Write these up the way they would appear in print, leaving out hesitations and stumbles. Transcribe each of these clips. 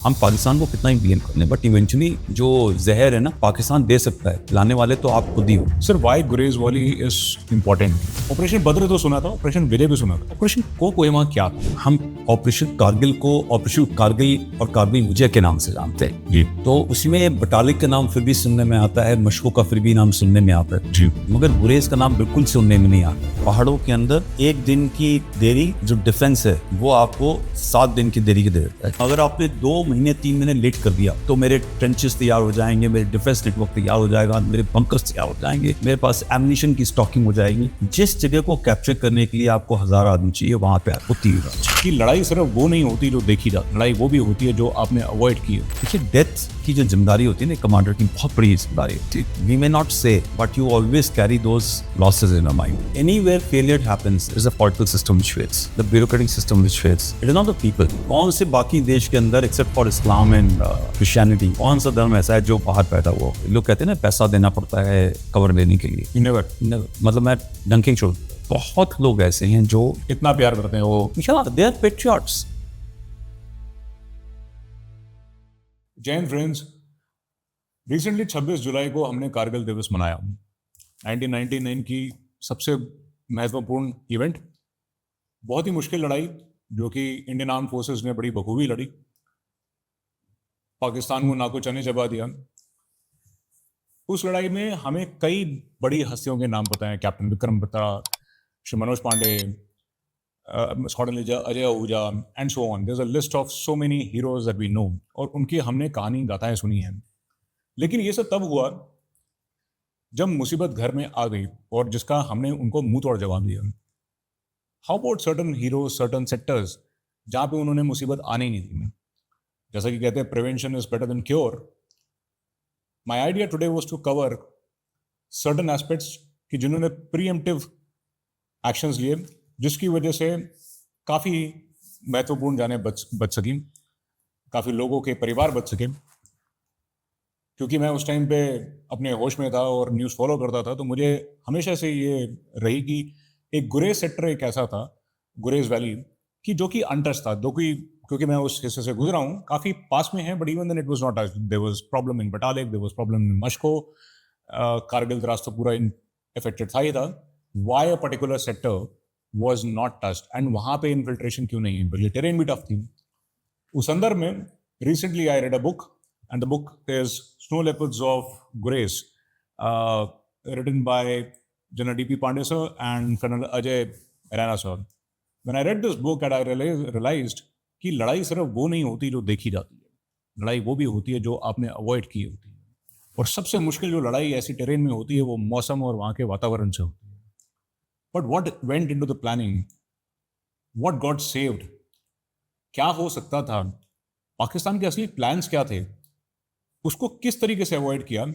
हम पाकिस्तान को कितना ही ब्लेम कर लें बट इवेंचुअली जो जहर है ना पाकिस्तान दे सकता है, लाने वाले तो आप खुद ही हो। Sir why Gurez valley is important. Operation Badr तो सुना था, ऑपरेशन विजय भी सुना था, ऑपरेशन कोहिमा क्या था? हम ऑपरेशन कारगिल को ऑपरेशन कारगिल और कारगिल विजय के नाम से जानते हैं जी तो उसमें बटालिक का नाम फिर भी सुनने में आता है, मशकों का फिर भी नाम सुनने में आता है जी मगर गुरेज का नाम बिल्कुल सुनने में नहीं आता। पहाड़ों के अंदर एक दिन की देरी जो डिफेंस है वो आपको 7 दिन की देरी की दे देता है। अगर आपने 2 महीने 3 महीने लेट कर दिया तो मेरे ट्रेंचेस तैयार हो जाएंगे, मेरे डिफेंस नेटवर्क तैयार हो जाएगा, मेरे बंकर्स तैयार हो जाएंगे, मेरे पास एमिनिशन की स्टॉकिंग हो जाएगी। जिस जगह को कैप्चर करने के लिए आपको 1000 आदमी चाहिए वहां पे आपको 3 कि लड़ाई सिर्फ वो नहीं होती जो देखी जाती, लड़ाई वो भी होती है जो आपने अवॉइड की है। देखिए डेथ की जो जिम्मेदारी होती है ना कमांडर की, बहुत बड़ी जिम्मेदारी होती है। We may not say but you always carry those losses in your mind. Anywhere failure happens is a political system which fails, the bureaucratic system which fails, it is not the people. कौन से बाकी देश के अंदर except for Islam and Christianity कौन सा धर्म ऐसा है जो बाहर पैदा हुआ? लोग कहते हैं ना पैसा देना पड़ता है कवर लेने के लिए। नेवर मतलब मैं डंकिंग छोड़, बहुत लोग ऐसे हैं जो इतना प्यार करते हैं वो। They are patriots. जैन फ्रेंड्स, रिसेंटली 26 जुलाई को हमने कारगिल दिवस मनाया। 1999 की सबसे महत्वपूर्ण इवेंट, बहुत ही मुश्किल लड़ाई जो कि इंडियन आर्म फोर्सेस ने बड़ी बखूबी लड़ी, पाकिस्तान को नाको चने चबा दिया। उस लड़ाई में हमें कई बड़ी हस्तियों के नाम पता है, captain Vikram Batra, Shri Manoj Pandey, Ajay Ahuja and so on. There is a list of so many heroes that we know, और उनकी हमने कहानी गाथाएं सुनी हैं। लेकिन ये सब तब हुआ जब मुसीबत घर में आ गई और जिसका हमने उनको मुंह तोड़ जवाब दिया। How about certain heroes, certain sectors जहाँ पे उन्होंने मुसीबत आने ही नहीं दी? जैसा कि कहते हैं prevention is better than cure. My idea today was to cover certain aspects कि जिन्होंने प्रीएम्प्टिव एक्शंस लिए, जिसकी वजह से काफ़ी महत्वपूर्ण जानें बच सकी, काफ़ी लोगों के परिवार बच सके। क्योंकि मैं उस टाइम पे अपने होश में था और न्यूज़ फॉलो करता था, तो मुझे हमेशा से ये रही कि एक गुरेज सेक्टर एक ऐसा था, गुरेज वैली, कि जो कि अनटच था। क्योंकि मैं उस हिस्से से गुजरा हूँ, काफ़ी पास में है, but even then it was not touch. There was problem in Batalik, there was problem in Mashkoh, Kargil रास्ता पूरा इफेक्टेड था ही था। Why a particular sector was not touched, and वहाँ पे इन्फिल्ट्रेशन क्यों नहीं? बल्कि टेरेन भी टफ थी। उस संदर्भ में recently I read a book, and the book is Snow Leopards of Grace, written by General D.P. Pandey sir and Colonel Ajay Rana sir. When I read this book, and I realized कि लड़ाई सिर्फ वो नहीं होती जो देखी जाती है, लड़ाई वो भी होती है जो आपने अवॉइड की होती है। और सबसे मुश्किल जो लड़ाई ऐसी टेरेन में होती है वो मौसम और वहाँ के वातावरण से होती है। But what went into the planning, what got saved, क्या हो सकता था, पाकिस्तान के असली प्लान्स क्या थे, उसको किस तरीके से अवॉइड किया,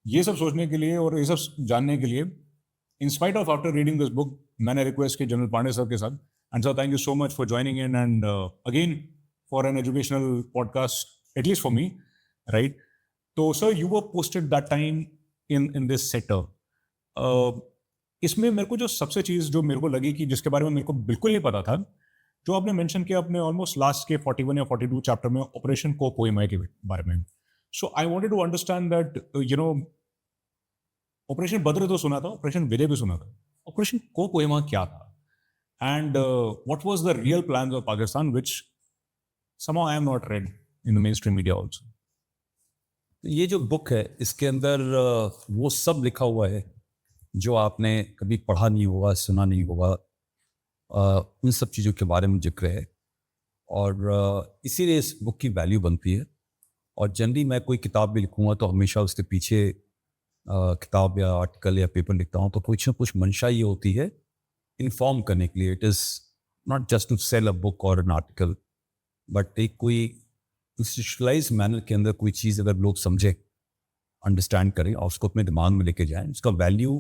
ये सब सोचने के लिए और ये सब जानने के लिए, in spite of after reading this book, मैंने रिक्वेस्ट की जनरल पांडे सर के साथ, and sir thank you so much for joining in, and again for an educational podcast, at least for me, right? तो sir you were posted that time in this sector. इसमें मेरे को जो सबसे चीज़ जो मेरे को लगी कि जिसके बारे में मेरे को बिल्कुल नहीं पता था, जो आपने मेंशन किया अपने ऑलमोस्ट लास्ट के 41 या 42 चैप्टर में, ऑपरेशन कोहिमा के बारे में। So I wanted to understand that, operation Badr तो सुना था, ऑपरेशन विजय भी सुना था, ऑपरेशन कोहिमा क्या था? And what was the real plans of Pakistan, which somehow I am not read in the mainstream media also. ये जो बुक है इसके अंदर वो सब लिखा हुआ है जो आपने कभी पढ़ा नहीं होगा, सुना नहीं होगा, उन सब चीज़ों के बारे में जिक्र है। और इसीलिए इस बुक की वैल्यू बनती है। और जनरली मैं कोई किताब भी लिखूँगा तो हमेशा उसके पीछे किताब या आर्टिकल या पेपर लिखता हूँ तो कुछ ना कुछ मंशा ये होती है इन्फॉर्म करने के लिए। It is not just to sell a book और एन आर्टिकल, बट एक कोई इंस्टीट्यूशनलाइज मैनर के अंदर कोई चीज़ अगर लोग समझे, अंडरस्टैंड करें और उसको अपने दिमाग में लेके जाएं, उसका वैल्यू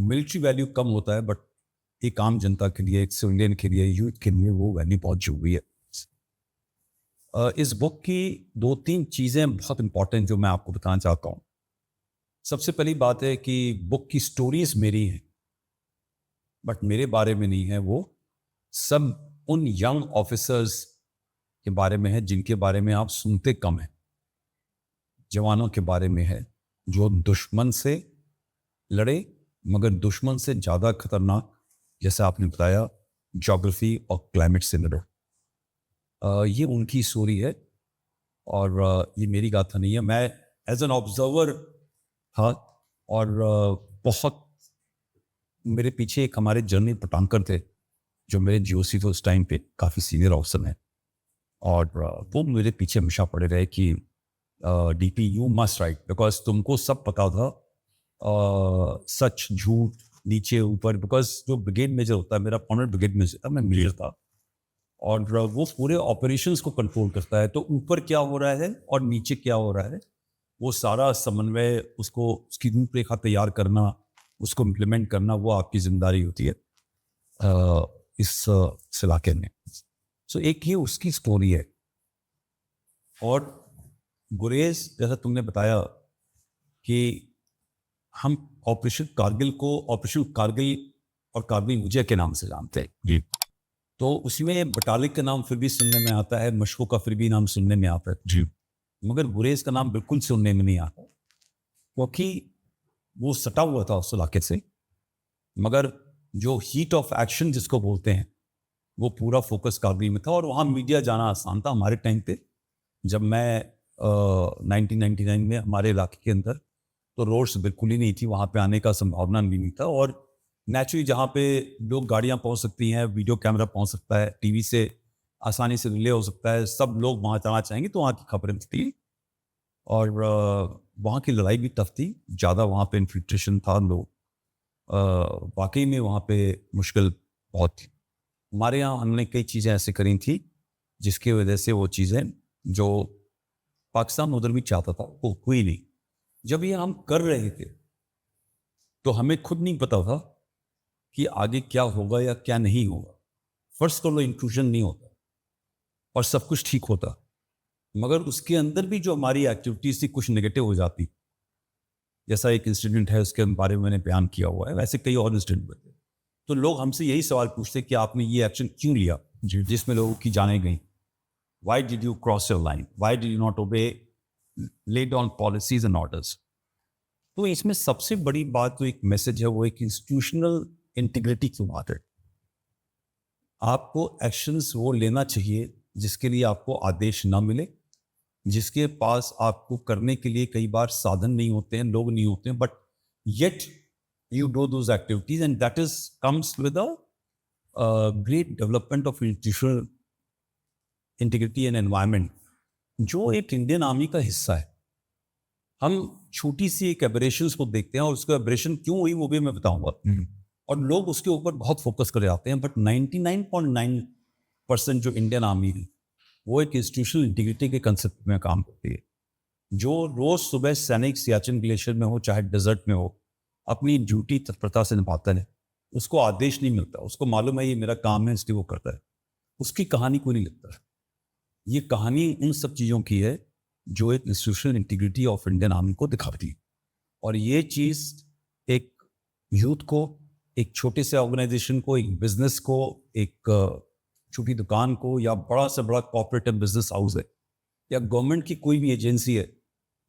मिलिट्री वैल्यू कम होता है बट एक आम जनता के लिए, एक सिविलियन के लिए, यूथ के लिए वो वैल्यू बहुत जरूरी है। इस बुक की 2-3 चीज़ें बहुत इंपॉर्टेंट जो मैं आपको बताना चाहता हूँ। सबसे पहली बात है कि बुक की स्टोरीज मेरी हैं बट मेरे बारे में नहीं है, वो सब उन यंग ऑफिसर्स के बारे में है जिनके बारे में आप सुनते कम हैं। जवानों के बारे में है जो दुश्मन से लड़े, मगर दुश्मन से ज़्यादा खतरनाक, जैसे आपने बताया, ज्योग्राफी और क्लाइमेट से लड़े। ये उनकी स्टोरी है और ये मेरी गाथा नहीं है। मैं एज एन ऑब्जर्वर था और बहुत मेरे पीछे एक हमारे जनरल पटांकर थे जो मेरे जीओसी थे उस टाइम पे, काफ़ी सीनियर ऑफिसर हैं, और वो मेरे पीछे हमेशा पड़े रहे कि DP you must write, because तुमको सब पता था, सच झूठ नीचे ऊपर, बिकॉज जो ब्रिगेड मेजर होता है, मेरा परमानेंट ब्रिगेड मेजर था, मैं मेजर था, और वो पूरे ऑपरेशंस को कंट्रोल करता है। तो ऊपर क्या हो रहा है और नीचे क्या हो रहा है, वो सारा समन्वय, उसको उसकी रूपरेखा तैयार करना, उसको इम्प्लीमेंट करना, वो आपकी जिम्मेदारी होती है इस इलाके में। सो एक ये उसकी स्टोरी है। और गुरेज, जैसा तुमने बताया कि हम ऑपरेशन कारगिल को ऑपरेशन कारगिल और कारगिल विजय के नाम से जानते हैं जी, तो उसमें बटालिक का नाम फिर भी सुनने में आता है, मशकों का फिर भी नाम सुनने में आता है जी, मगर गुरेज का नाम बिल्कुल सुनने में नहीं आता, क्योंकि वो सटा हुआ था उस इलाके से। मगर जो हीट ऑफ एक्शन जिसको बोलते हैं, वो पूरा फोकस कारगिल में था, और वहाँ मीडिया जाना आसान था हमारे टाइम पे। जब मैं 1999 में हमारे इलाके के अंदर, तो रोड्स बिल्कुल ही नहीं थी, वहाँ पे आने का संभावना भी नहीं था, और नेचुरली जहाँ पे लोग गाड़ियाँ पहुँच सकती हैं, वीडियो कैमरा पहुँच सकता है, टीवी से आसानी से रिले हो सकता है, सब लोग वहाँ जाना चाहेंगे, तो वहाँ की खबरें थी। और वहाँ की लड़ाई भी टफ थी, ज़्यादा वहाँ पे इन्फिल्ट्रेशन था, लोग वाकई में वहाँ पे मुश्किल बहुत थी। हमारे यहाँ हमने कई चीज़ें ऐसे करी थी जिसकी वजह से वो चीज़ें जो पाकिस्तान उधर भी चाहता था वो हुई नहीं। जब ये हम कर रहे थे तो हमें खुद नहीं पता था कि आगे क्या होगा या क्या नहीं होगा। फर्स्ट तो इंक्लूजन नहीं होता और सब कुछ ठीक होता, मगर उसके अंदर भी जो हमारी एक्टिविटीज थी कुछ नेगेटिव हो जाती। जैसा एक इंसिडेंट है उसके बारे में मैंने बयान किया हुआ है, वैसे कई और इंसिडेंट हुए थे। तो लोग हमसे यही सवाल पूछते कि आपने ये एक्शन क्यों लिया जिसमें लोगों की जानें गई। Why did you cross your line? Why did you not obey laid down policies and orders? तो इसमें सबसे बड़ी बात तो एक मैसेज है, वो एक इंस्टीट्यूशनल इंटीग्रिटी की बात है। आपको एक्शंस वो लेना चाहिए जिसके लिए आपको आदेश ना मिले, जिसके पास आपको करने के लिए कई बार साधन नहीं होते हैं, लोग नहीं होते हैं, but yet you do those activities, and that is comes with a great development of institutional integrity and environment, जो एक इंडियन आर्मी का हिस्सा है। हम छोटी सी एक एबरेशंस को देखते हैं और उसको एबरेशन क्यों हुई वो भी मैं बताऊंगा, और लोग उसके ऊपर बहुत फोकस कर जाते हैं, बट 99.9% जो इंडियन आर्मी है वो एक इंस्टीट्यूशनल इंटीग्रिटी के कंसेप्ट में काम करती है। जो रोज सुबह सैनिक सियाचिन ग्लेशियर में हो चाहे डेजर्ट में हो, अपनी ड्यूटी तत्परता से निभाता है, उसको आदेश नहीं मिलता, उसको मालूम है ये मेरा काम है इसलिए वो करता है, उसकी कहानी कोई नहीं लिखता। ये कहानी उन सब चीज़ों की है जो एक institutional integrity of Indian army को दिखाती है। और ये चीज़ एक यूथ को, एक छोटे से ऑर्गेनाइजेशन को, एक बिजनेस को, एक छोटी दुकान को, या बड़ा से बड़ा कॉर्पोरेटिव बिजनेस हाउस है या गवर्नमेंट की कोई भी एजेंसी है,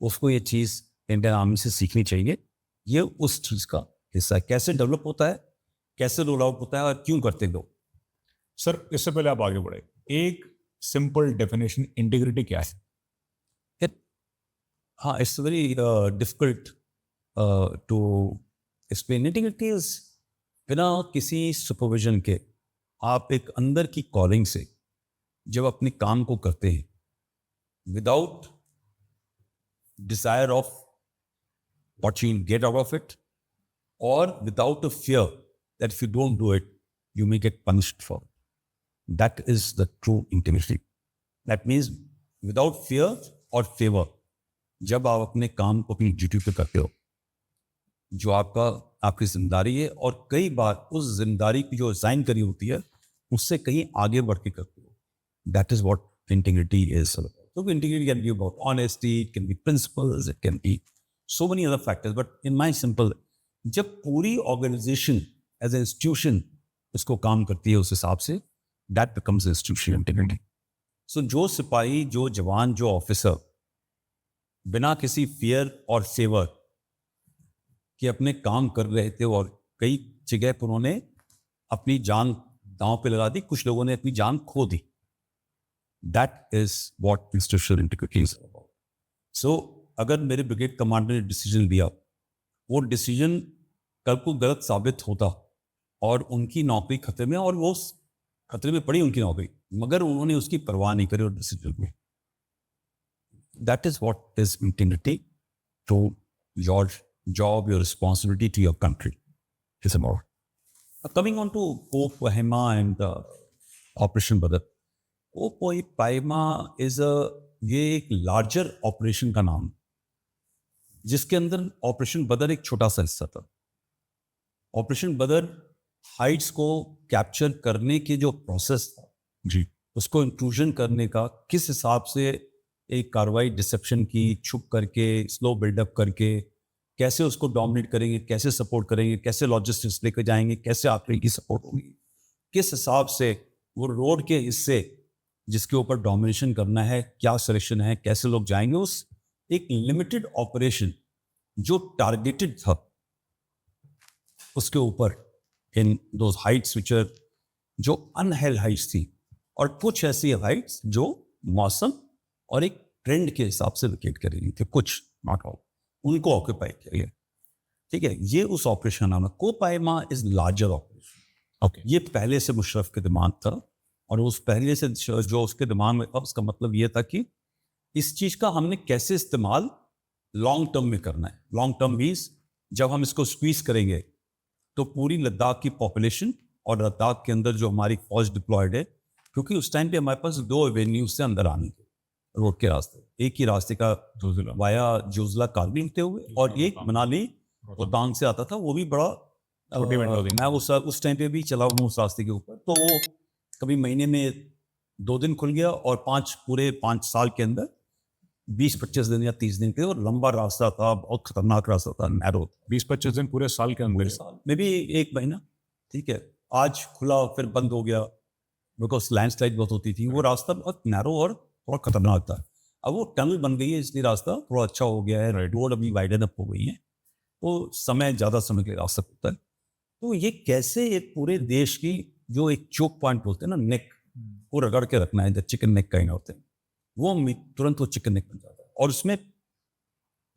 उसको ये चीज़ इंडियन आर्मी से सीखनी चाहिए। ये उस चीज़ का हिस्सा है, कैसे डेवलप होता है, कैसे रोल आउट होता है और क्यों करते लोग। सर, इससे पहले आप आगे बढ़े, एक सिंपल डेफिनेशन इंटीग्रिटी क्या है? हाँ, it's very difficult to explain. Integrity is बिना किसी सुपरविजन के आप एक अंदर की कॉलिंग से जब अपने काम को करते हैं, without desire of what you get out of it, or without a fear that if you don't do it, you may get punished for it. That is the true integrity. That means without fear or favor, जब आप अपने काम को अपनी duty पे करते हो, जो आपकी जिम्मेदारी है, और कई बार उस जिम्मेदारी की जो साइन करी होती है उससे कहीं आगे बढ़ के करते हो, that is what integrity is. So integrity can be about honesty, it can be principles, it can be so many other factors, but in my simple, जब पूरी ऑर्गेनाइजेशन एज ए इंस्टीट्यूशन इसको काम करती है उस हिसाब से, that becomes institutional integrity. सो जो सिपाही, जो जवान, जो ऑफिसर बिना किसी फियर और फेवर के अपने काम कर रहे थे और कई जगह पर उन्होंने अपनी जान दांव पे लगा दी, कुछ लोगों ने अपनी जान खो दी. That is what institutional integrity is about. So अगर मेरे ब्रिगेड कमांडर ने डिसीजन लिया, वो डिसीजन कल को गलत साबित होता और उनकी नौकरी खतरे में, और वो खतरे में पड़ी उनकी नौकरी, मगर उन्होंने उसकी परवाह नहीं करी और डिसीजन लिया. That is what is integrity to your job, your responsibility to your country is about. Coming on to Pope Pahima and Operation Badr. Pope Pahima is ये एक लार्जर ऑपरेशन का नाम, जिसके अंदर ऑपरेशन बदर एक छोटा सा हिस्सा था. ऑपरेशन बदर हाइट्स को कैप्चर करने के जो प्रोसेस था जी, उसको इंक्लूजन करने का, किस हिसाब से एक कार्रवाई डिसेप्शन की, छुप करके, स्लो बिल्डअप करके कैसे उसको डोमिनेट करेंगे, कैसे सपोर्ट करेंगे, कैसे लॉजिस्टिक्स लेकर जाएंगे, कैसे आखिरी की सपोर्ट होगी, किस हिसाब से वो रोड के हिस्से जिसके ऊपर डोमिनेशन करना है, क्या सिलेक्शन है, कैसे लोग जाएंगे, उस एक लिमिटेड ऑपरेशन जो टारगेटेड था उसके ऊपर in those heights which are जो अनहेल्ड हाइट्स थी, और कुछ ऐसी हाइट्स जो मौसम और एक ट्रेंड के हिसाब से लोकेट करेंगी थे, कुछ नॉट ऑल, उनको ऑक्यूपाई करिए. ठीक है, ये उस ऑपरेशन नाम है. कोपाइमा इज लार्जर ऑपरेशन. ओके, ये पहले से मुशर्रफ के दिमाग था, और उस पहले से जो उसके दिमाग में था, उसका मतलब ये था कि इस चीज का हमने कैसे इस्तेमाल लॉन्ग टर्म में करना है. लॉन्ग टर्म मीन्स जब हम इसको स्क्वीज करेंगे तो पूरी लद्दाख की पॉपुलेशन और लद्दाख के अंदर जो हमारी फौज डिप्लॉयड है, क्योंकि उस टाइम पे हमारे पास 2 एवेन्यूज से अंदर आने के रोड के रास्ते, एक ही रास्ते का जोजिला वाया जोजिला कारगिल होते हुए, और एक मनाली रोहतांग से आता था. वो भी बड़ा छोटी विंडो थी. मैं उस टाइम पे भी चला हूँ उस रास्ते के ऊपर, तो वो कभी महीने में 2 दिन खुल गया, और पूरे 5 साल के अंदर 20-25 दिन या 30 दिन के, और लंबा रास्ता था, बहुत खतरनाक रास्ता था, नैरो. 20-25 दिन पूरे साल के अंदर. साल में भी 1 महीना. ठीक है, आज खुला फिर बंद हो गया बिकॉज लैंडस्लाइड बहुत होती थी. वो रास्ता बहुत नैरो और थोड़ा खतरनाक था. अब वो टनल बन गई है, इसलिए रास्ता थोड़ा अच्छा हो गया है, रोड अभी वाइडन अप हो गई है, तो ज़्यादा समय के लिए रास्ता होता है. तो ये कैसे एक पूरे देश की जो एक चोक पॉइंट बोलते हैं ना, नेक, वो रगड़ के रखना है, चिकन नेक का होते हैं, वो तुरंत वो चिकन नेक बन जाता है. और उसमें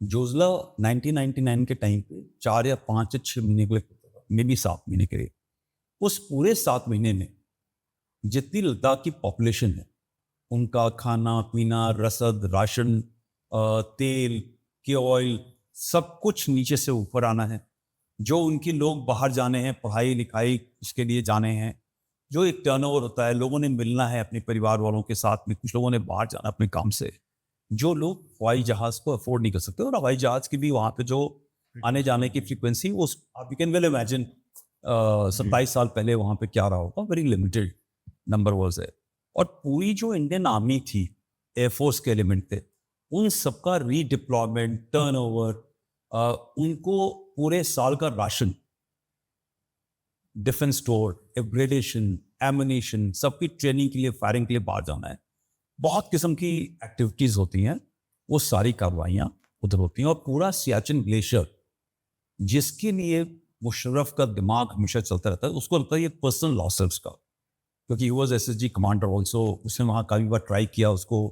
जोजिला 1999 के टाइम पे 4 या 5 या 6 महीने के लिए, मे बी 7 महीने के लिए, उस पूरे 7 महीने में जितनी लद्दाख की पॉपुलेशन है, उनका खाना पीना, रसद, राशन, तेल के ऑयल, सब कुछ नीचे से ऊपर आना है. जो उनके लोग बाहर जाने हैं, पढ़ाई लिखाई इसके लिए जाने हैं, जो एक टर्नओवर होता है, लोगों ने मिलना है अपने परिवार वालों के साथ में, कुछ लोगों ने बाहर जाना अपने काम से, जो लोग हवाई जहाज़ को अफोर्ड नहीं कर सकते, और हवाई जहाज़ की भी वहाँ पे जो आने जाने की फ्रीक्वेंसी, वो आप यू कैन वेल इमेजिन 27 साल पहले वहाँ पे क्या रहा होगा, वेरी लिमिटेड नंबर वॉज है. और पूरी जो इंडियन आर्मी थी, एयरफोर्स के एलिमेंट थे, उन सबका रीडिप्लॉयमेंट, टर्नओवर, उनको पूरे साल का ration, defence store, upgradation, ammunition, सबकी ट्रेनिंग के लिए, फायरिंग के लिए बाहर जाना है. बहुत किस्म की एक्टिविटीज होती हैं, वो सारी कार्रवाइयाँ उधर होती हैं. और पूरा सियाचिन ग्लेशियर, जिसके लिए मुशर्रफ का दिमाग हमेशा चलता रहता है, उसको लगता है ये पर्सनल लॉस है उसका, क्योंकि he was SSG commander also. उसने वहाँ काफ़ी बार ट्राई किया उसको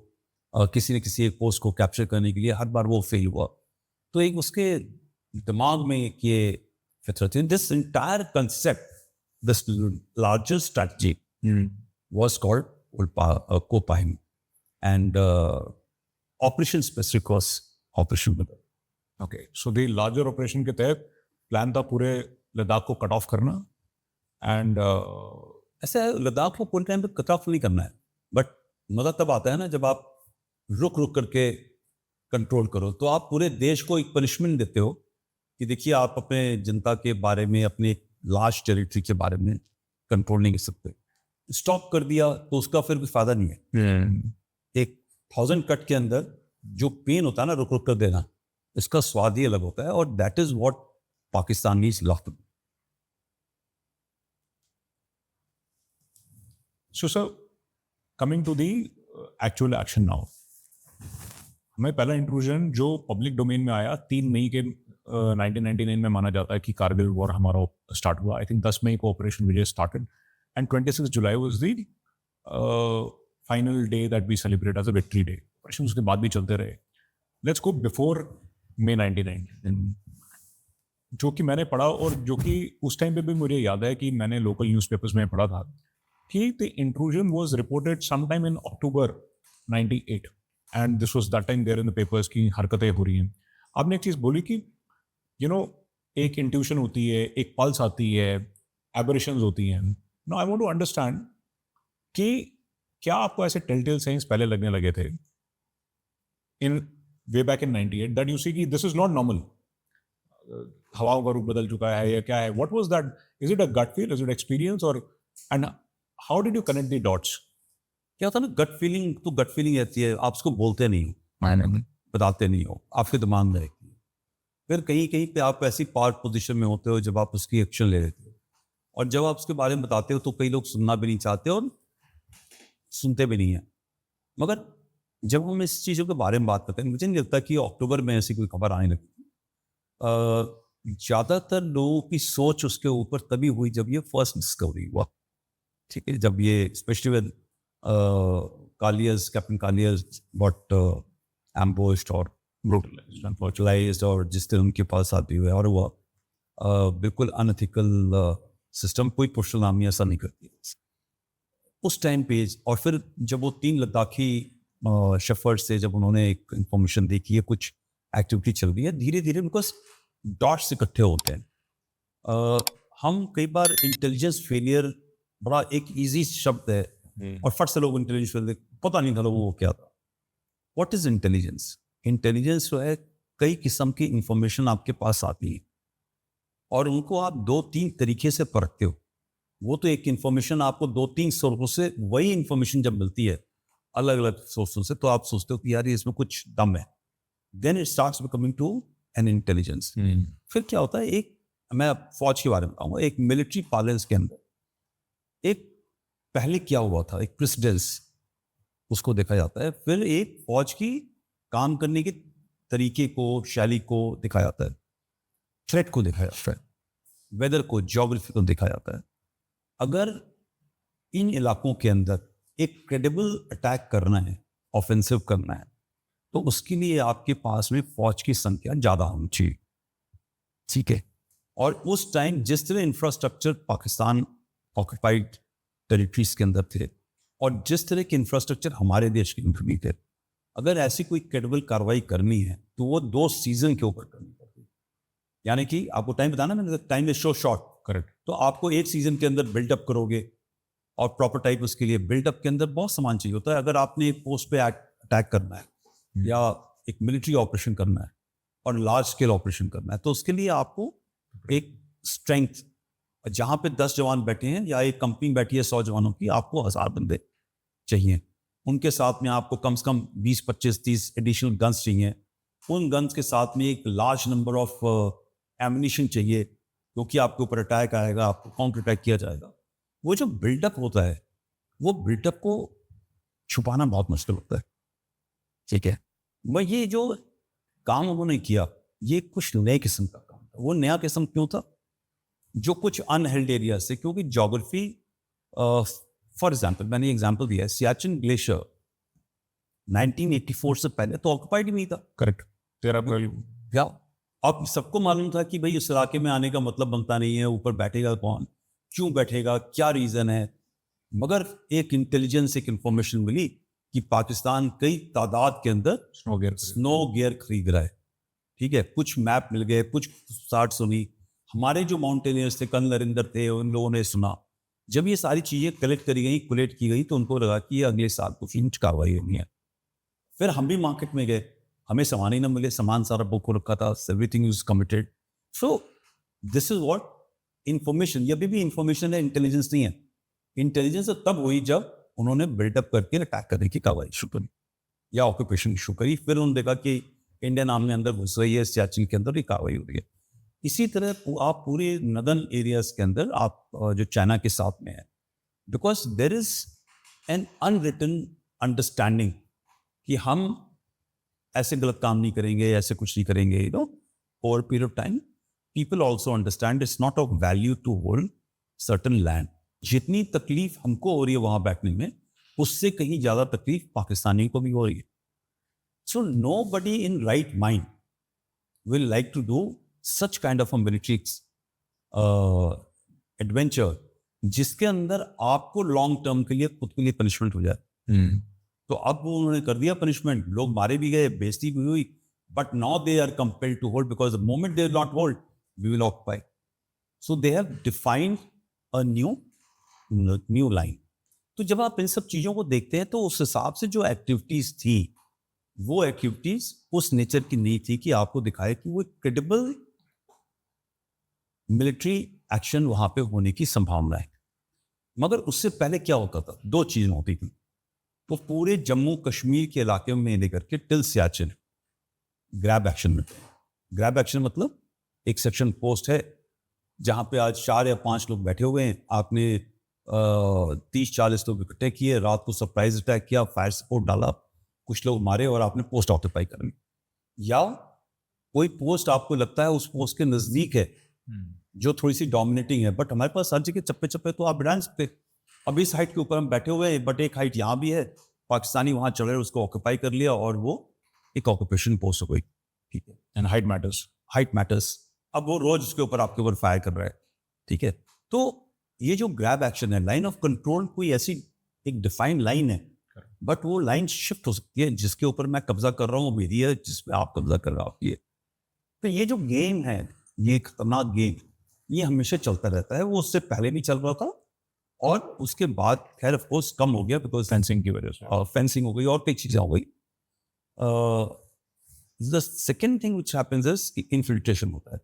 किसी न किसी एक पोस्ट को कैप्चर करने के लिए, हर बार वो फेल हुआ. तो एक उसके दिमाग में एक ये फितरत है. This entire concept, this larger strategy was called Kopahim, and operation specific was Operation Badr. Okay, so the larger operation के तहत प्लान था पूरे लद्दाख को कट ऑफ करना. एंड ऐसा लद्दाख को पूरे टाइम पे कट ऑफ नहीं करना है, बट मज़ा तब आता है ना जब आप रुक रुक करके कंट्रोल करो. तो आप पूरे देश को एक पनिशमेंट देते हो कि देखिए, आप अपने जनता के बारे में, अपने लार्ज टेरिटरी के बारे में कंट्रोल नहीं कर सकते. स्टॉप कर दिया तो उसका फिर कोई फायदा नहीं है. एक 1000 कट के अंदर जो पेन होता है ना, रुक रुक कर देना, इसका स्वाद ही अलग होता है. और that is what Pakistanis love. So, sir, coming to the actual action now. हमें पहला इंट्रूजन जो पब्लिक डोमेन में आया 3 मई के 1999 में माना जाता है कि कारगिल वॉर हमारा स्टार्ट हुआ। आई थिंक 10 मई को operation Vijay started and 26 July was the final day that we celebrate as a victory day. Operation उसके बाद भी चलते रहे। लेट्स गो बिफोर मई 99, जो कि मैंने पढ़ा और जो कि उस टाइम पे भी मुझे याद है कि मैंने लोकल न्यूज़पेपर्स में पढ़ा था कि the intrusion was reported sometime in October 98 and this was that time there in the papers की हरकतें हो रही हैं। आपने एक चीज़ बोली कि एक इंट्यूशन होती है, एक पल्स आती है, एबरेशंस होती हैं। Now I want to understand कि क्या आपको ऐसे टेलटेल साइंस पहले लगने लगे थे in way back in 98 that you see कि दिस इज नॉट नॉर्मल, हवाओं का रूप बदल चुका है या क्या है? What was that? Is it a gut feel, is it experience, और and how did you connect the dots? क्या होता है ना, गट फीलिंग तो गट फीलिंग रहती है, आप उसको बोलते नहीं हो, बताते नहीं हो, आपके दिमाग में रहती है। फिर कहीं कहीं पे आप ऐसी पावर पोजीशन में होते हो जब आप उसकी एक्शन ले लेते हो, और जब आप उसके बारे में बताते हो तो कई लोग सुनना भी नहीं चाहते और सुनते भी नहीं हैं। मगर जब हम इस चीज़ों के बारे में बात करते हैं, मुझे नहीं लगता कि अक्टूबर में ऐसी कोई खबर आने लगी। ज़्यादातर लोगों की सोच उसके ऊपर तभी हुई जब ये फर्स्ट डिस्कवरी हुआ, ठीक है, जब ये स्पेशली विद कालियर्स, कैप्टन कालियर्स गॉट एम्बुश्ड और ब्रूटलाइज्ड, अनफॉर्चुनाइज्ड, और जिस तरह उनके पास आती हुए, और वो बिल्कुल अनएथिकल सिस्टम, कोई पुष्ट नामी ऐसा नहीं करती उस टाइम पे। और फिर जब वो 3 लद्दाखी शेफर्ड से जब उन्होंने एक इंफॉर्मेशन दी कि ये कुछ एक्टिविटी चल रही है, धीरे धीरे उनको डॉट्स इकट्ठे होते हैं। हम कई बार इंटेलिजेंस फेलियर बड़ा एक इजी शब्द है, और फट से लोग इंटेलिजेंस फेलियर, पता नहीं था लोगों को क्या था। What is intelligence? इंटेलिजेंस जो है, कई किस्म की इंफॉर्मेशन आपके पास आती है और उनको आप 2-3 तरीके से परखते हो। वो तो एक इंफॉर्मेशन आपको 2-3 सोर्सों से, वही इंफॉर्मेशन जब मिलती है अलग अलग सोर्सों से, तो आप सोचते हो कि यार ये इसमें कुछ दम है। Then it starts becoming to an intelligence. फिर क्या होता है, एक मैं फौज के बारे में बताऊंगा, एक मिलिट्री पार्लेंस के अंदर एक पहले क्या हुआ था, एक प्रेसिडेंस उसको देखा जाता है, फिर एक फौज की काम करने के तरीके को, शैली को देखा जाता है, थ्रेट को देखा जाता है, वेदर को, ज्योग्राफी को देखा जाता है। अगर इन इलाकों के अंदर एक क्रेडिबल अटैक करना है, ऑफेंसिव करना है, तो उसके लिए आपके पास में फौज की संख्या ज़्यादा होनी चाहिए, ठीक है। और उस टाइम जिस तरह इंफ्रास्ट्रक्चर पाकिस्तान ऑक्यूपाइड टेरिटरीज के अंदर थे और जिस तरह के इंफ्रास्ट्रक्चर हमारे देश के अंदर भी थे, अगर ऐसी कोई क्रेडिबल कार्रवाई करनी है तो वो 2 सीजन के ऊपर करनी पड़ती है। यानी कि आपको टाइम बताना, मैंने time is so short, correct. तो आपको एक सीजन के अंदर बिल्डअप करोगे, और प्रॉपर टाइप उसके लिए बिल्डअप के अंदर बहुत सामान चाहिए होता है। अगर आपने एक पोस्ट पे अटैक करना है या एक मिलिट्री ऑपरेशन करना है और लार्ज स्केल ऑपरेशन करना है, तो उसके लिए आपको एक स्ट्रेंथ, जहाँ पे 10 जवान बैठे हैं या एक कंपनी बैठी है 100 जवानों की, आपको 1000 बंदे चाहिए। उनके साथ में आपको कम से कम 20, 25, 30 एडिशनल गन्स चाहिए। उन गन्स के साथ में एक लार्ज नंबर ऑफ एम्यूनिशन चाहिए, क्योंकि आपके ऊपर अटैक आएगा, आपको काउंटर अटैक किया जाएगा। वो जो बिल्डअप होता है, वो बिल्डअप को छुपाना बहुत मुश्किल होता है, ठीक है। मैं ये जो काम उन्होंने किया, ये कुछ नए किस्म का काम था। वो नया किस्म क्यों था? जो कुछ अनहेल्ड एरिया से, क्योंकि ज्योग्राफी, फॉर एग्जाम्पल मैंने एग्जाम्पल दिया है, सियाचिन ग्लेशियर 1984 से पहले तो ऑक्यूपाइड ही नहीं था। करेक्ट। 13 अप्रैल क्या अब सबको मालूम था कि भाई इस इलाके में आने का मतलब बनता नहीं है, ऊपर बैठेगा कौन, क्यों बैठेगा, क्या रीज़न है। मगर एक इंटेलिजेंस, एक इंफॉर्मेशन मिली कि पाकिस्तान कई तादाद के अंदर स्नो गियर खरीद रहा है, ठीक है। कुछ मैप मिल गए, कुछ साठ सुनी, हमारे जो माउंटेनियर्स थे, कर्नल नरिंदर थे, उन लोगों ने सुना। जब ये सारी चीज़ें कलेक्ट करी गई, कोलेक्ट की गई, तो उनको लगा कि ये अगले साल को फिर कार्रवाई होनी है। फिर हम भी मार्केट में गए, हमें सामान ही ना मिले, सामान सारा बुक हो रखा था, everything is committed. So this is what information, ये अभी भी इंफॉर्मेशन है, इंटेलिजेंस नहीं है। इंटेलिजेंस तब हुई जब उन्होंने बिल्डअप करके अटैक करने की कार्रवाई शुरू करी या ऑक्यूपेशन शुरू करी। फिर उन्होंने देखा कि इंडियन आर्मी अंदर घुस रही है, सियाचिन के अंदर ही कार्रवाई हो रही है। इसी तरह आप पूरे नदन एरियाज के अंदर, आप जो चाइना के साथ में है, because there is an unwritten understanding कि हम ऐसे गलत काम नहीं करेंगे, ऐसे कुछ नहीं करेंगे, you know, over period of time people also understand it's not of value to hold certain land. जितनी तकलीफ हमको हो रही है वहां बैठने में, उससे कहीं ज्यादा तकलीफ पाकिस्तानी को भी हो रही है. So nobody in right mind will like to do such kind of a military adventure जिसके अंदर आपको लॉन्ग टर्म के लिए खुद के लिए पनिशमेंट हो जाए. तो अब वो उन्होंने कर दिया पनिशमेंट, लोग मारे भी गए, बेइज्जती भी हुई, but now they are compelled to hold because the moment they not hold we will occupy. So they have defined a new line. तो जब आप इन सब चीज़ों को देखते हैं तो उस हिसाब से जो एक्टिविटीज़ थी वो एक्टिविटीज़ उस नेचर की नहीं थी कि आपको दिखाए कि वो क्रेडिबल मिलिट्री एक्शन वहाँ पे होने की संभावना है. मगर उससे पहले क्या होता था, दो चीज़ें होती थी. तो पूरे जम्मू कश्मीर के इलाके में लेकर के टिल सियाचिन ग्रैब एक्शन में. ग्रैब एक्शन मतलब एक सेक्शन पोस्ट है जहाँ पे आज 4 या 5 लोग बैठे हुए हैं, आपने 30-40 लोग इकट्ठे किए, रात को सरप्राइज अटैक किया, फायर सपोर्ट डाला, कुछ लोग मारे और आपने पोस्ट ऑक्यूपाई कर ली. या कोई पोस्ट आपको लगता है उस पोस्ट के नज़दीक है जो थोड़ी सी डोमिनेटिंग है, बट हमारे पास हर जगह चप्पे चप्पे तो आप बिठा सकते. अब इस हाइट के ऊपर हम बैठे हुए हैं, बट एक हाइट यहाँ भी है, पाकिस्तानी वहाँ चल रहे, उसको ऑक्यूपाई कर लिया और वो एक ऑक्यूपेशन पोस्ट हो गई. ठीक है, and height matters. Height matters. अब वो रोज उसके ऊपर आपके ऊपर फायर कर रहा है. ठीक है, तो ये जो ग्रैब एक्शन है, लाइन ऑफ कंट्रोल कोई ऐसी एक डिफाइंड लाइन है, बट वो लाइन शिफ्ट हो सकती है. जिसके ऊपर मैं कब्जा कर रहा हूँ मेरी है, जिसपे आप कब्जा कर रहे हो आपकी है. तो ये जो गेम है, ये खतरनाक गेम, ये हमेशा चलता रहता है. वो उससे पहले भी चल रहा था और उसके बाद खैर ऑफ कोर्स कम हो गया बिकॉज फेंसिंग की वजह से. फेंसिंग हो गई और कई चीज़ें हो गई. The second thing which happens is infiltration होता है.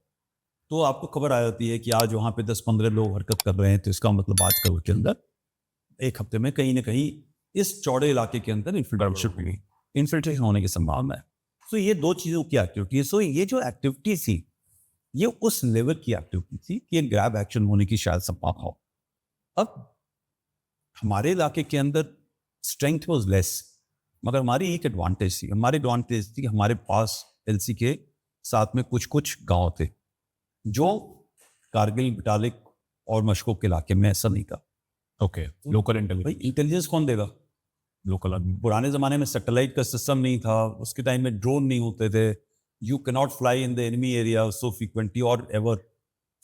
तो आपको खबर आ जाती है कि आज वहाँ पे 10-15 लोग हरकत कर रहे हैं, तो इसका मतलब आज कल के अंदर एक हफ्ते में कहीं ना कहीं इस चौड़े इलाके के अंदर इन्फिल्ट्रेशन होने की संभावना है. सो ये दो चीज़ों की एक्टिविटी है. सो ये जो एक्टिविटी थी ये उस लेवल की एक्टिविटी थी कि एक ग्रैब एक्शन होने की शायद संभावना हो. अब हमारे इलाके के अंदर स्ट्रेंथ वाज लेस, मगर हमारी एक एडवांटेज थी. हमारी एडवांटेज थी कि हमारे पास एलसी के साथ में कुछ कुछ गांव थे जो कारगिल, बटालिक और मशकोक के इलाके में ऐसा नहीं था. ओके, लोकल भाई इंटेलिजेंस. इंटेलिजेंस कौन देगा? लोकल आदमी. पुराने ज़माने में सैटेलाइट का सिस्टम नहीं था, उसके टाइम में ड्रोन नहीं होते थे. You can not fly in the enemy area so frequently और ever.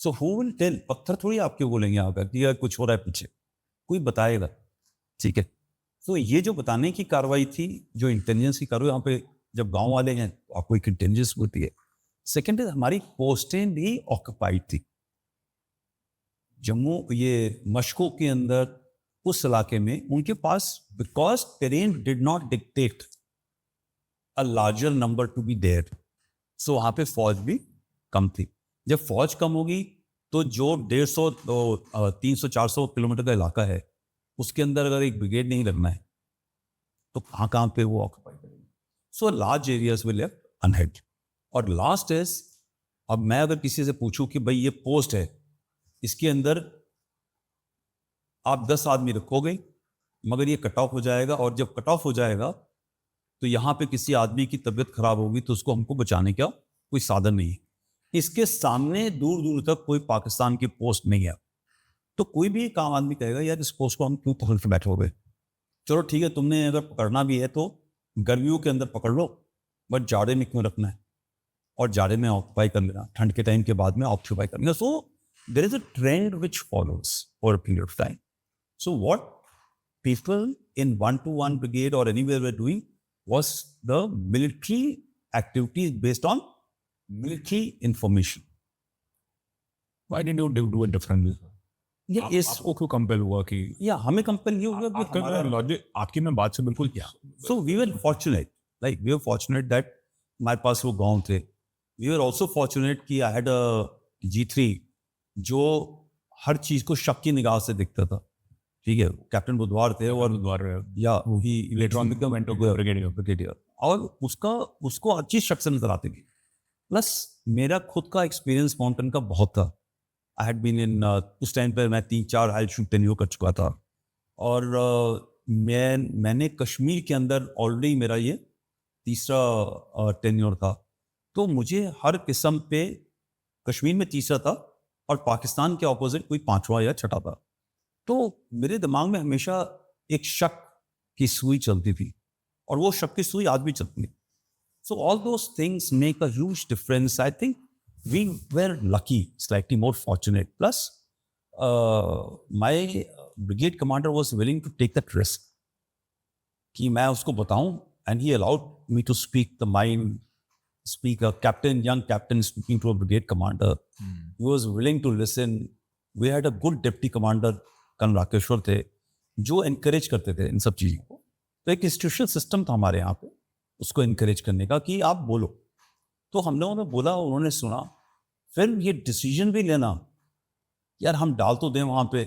So who will tell? पत्थर थोड़ी आपके बोलेंगे आकर कि यार कुछ हो रहा है पीछे, कोई बताएगा. ठीक है, तो ये जो बताने की कार्रवाई थी, जो इंटेलिजेंस की कार्रवाई, यहाँ पे जब गांव वाले हैं तो आपको एक इंटेलिजेंस होती है. सेकेंड इज हमारी पोस्टें भी ऑक्यूपाइड थी. जम्मू, ये मशकों के अंदर उस इलाके में उनके पास, because terrain did not dictate a larger number to be there, so वहाँ पे फौज भी कम थी. जब फौज कम होगी तो जो 150, 300-400 किलोमीटर का इलाका है उसके अंदर अगर एक ब्रिगेड नहीं लगना है तो कहाँ कहाँ पे वो ऑक्यूपाई करेंगे. So large areas will left unheld. और लास्ट इज, अब मैं अगर किसी से पूछूं कि भाई ये पोस्ट है, इसके अंदर आप 10 आदमी रखोगे मगर ये कट ऑफ हो जाएगा, और जब कट ऑफ हो जाएगा तो यहाँ पे किसी आदमी की तबीयत खराब होगी तो उसको हमको बचाने का कोई साधन नहीं है. इसके सामने दूर दूर तक कोई पाकिस्तान की पोस्ट नहीं है. तो कोई भी एक आम आदमी कहेगा यार इस पोस्ट को हम क्यों पकड़ के बैठे हो गए? चलो ठीक है, तुमने अगर पकड़ना भी है तो गर्मियों के अंदर पकड़ लो, बट जाड़े में क्यों रखना है? और जाड़े में ऑक्यूपाई कर लेना, ठंड के टाइम के बाद में ऑक्यूपाई कर लेना. So there is a trend which follows for a period of time. So what people in 121 brigade or anywhere were doing was the military activities based on military information. Why didn't you do it differently? Yeah, yes. आपको क्यों compel हुआ कि Yeah, हमें compel ये हुआ कि हमारा logic आपकी मैं बात से बिल्कुल क्या. So we were fortunate, like we were fortunate that हमारे पास वो गांव थे. We were also fortunate कि I had a G3 जो हर चीज को शक की निगाह से दिखता था. ठीक है, कैप्टन बुधवार थे और या ही इलेक्ट्रॉन ब्रिगेडियर, और उसको अच्छी शक से नजर आती थी. प्लस मेरा खुद का एक्सपीरियंस माउंटेन का बहुत था. आई हैड बीन इन, उस टाइम पर मैं 3-4 हाइट शूट टेन्योर कर चुका था, और मैंने कश्मीर के अंदर ऑलरेडी मेरा ये तीसरा टेन्योर था, तो मुझे हर किस्म पे कश्मीर में तीसरा था और पाकिस्तान के ऑपोजिट कोई पांचवा या छठा था। तो मेरे दिमाग में हमेशा एक शक की सुई चलती थी और वो शक की सुई आज भी चलती है। So all those things make a huge difference. I think we were lucky, slightly more fortunate, plus my brigade commander was willing to take that risk कि मैं उसको बताऊं, and he allowed me to speak the mind, speak a captain, young captain speaking to a brigade commander. He was willing to listen. We had a good deputy commander, Kan Rakeshwar थे, जो encourage करते थे इन सब चीज़ों को। तो एक institutional system था हमारे यहाँ पे उसको encourage करने का कि आप बोलो। तो हम लोगों ने बोला, उन्होंने सुना, फिर ये डिसीजन भी लेना, यार हम डाल तो दें वहाँ पे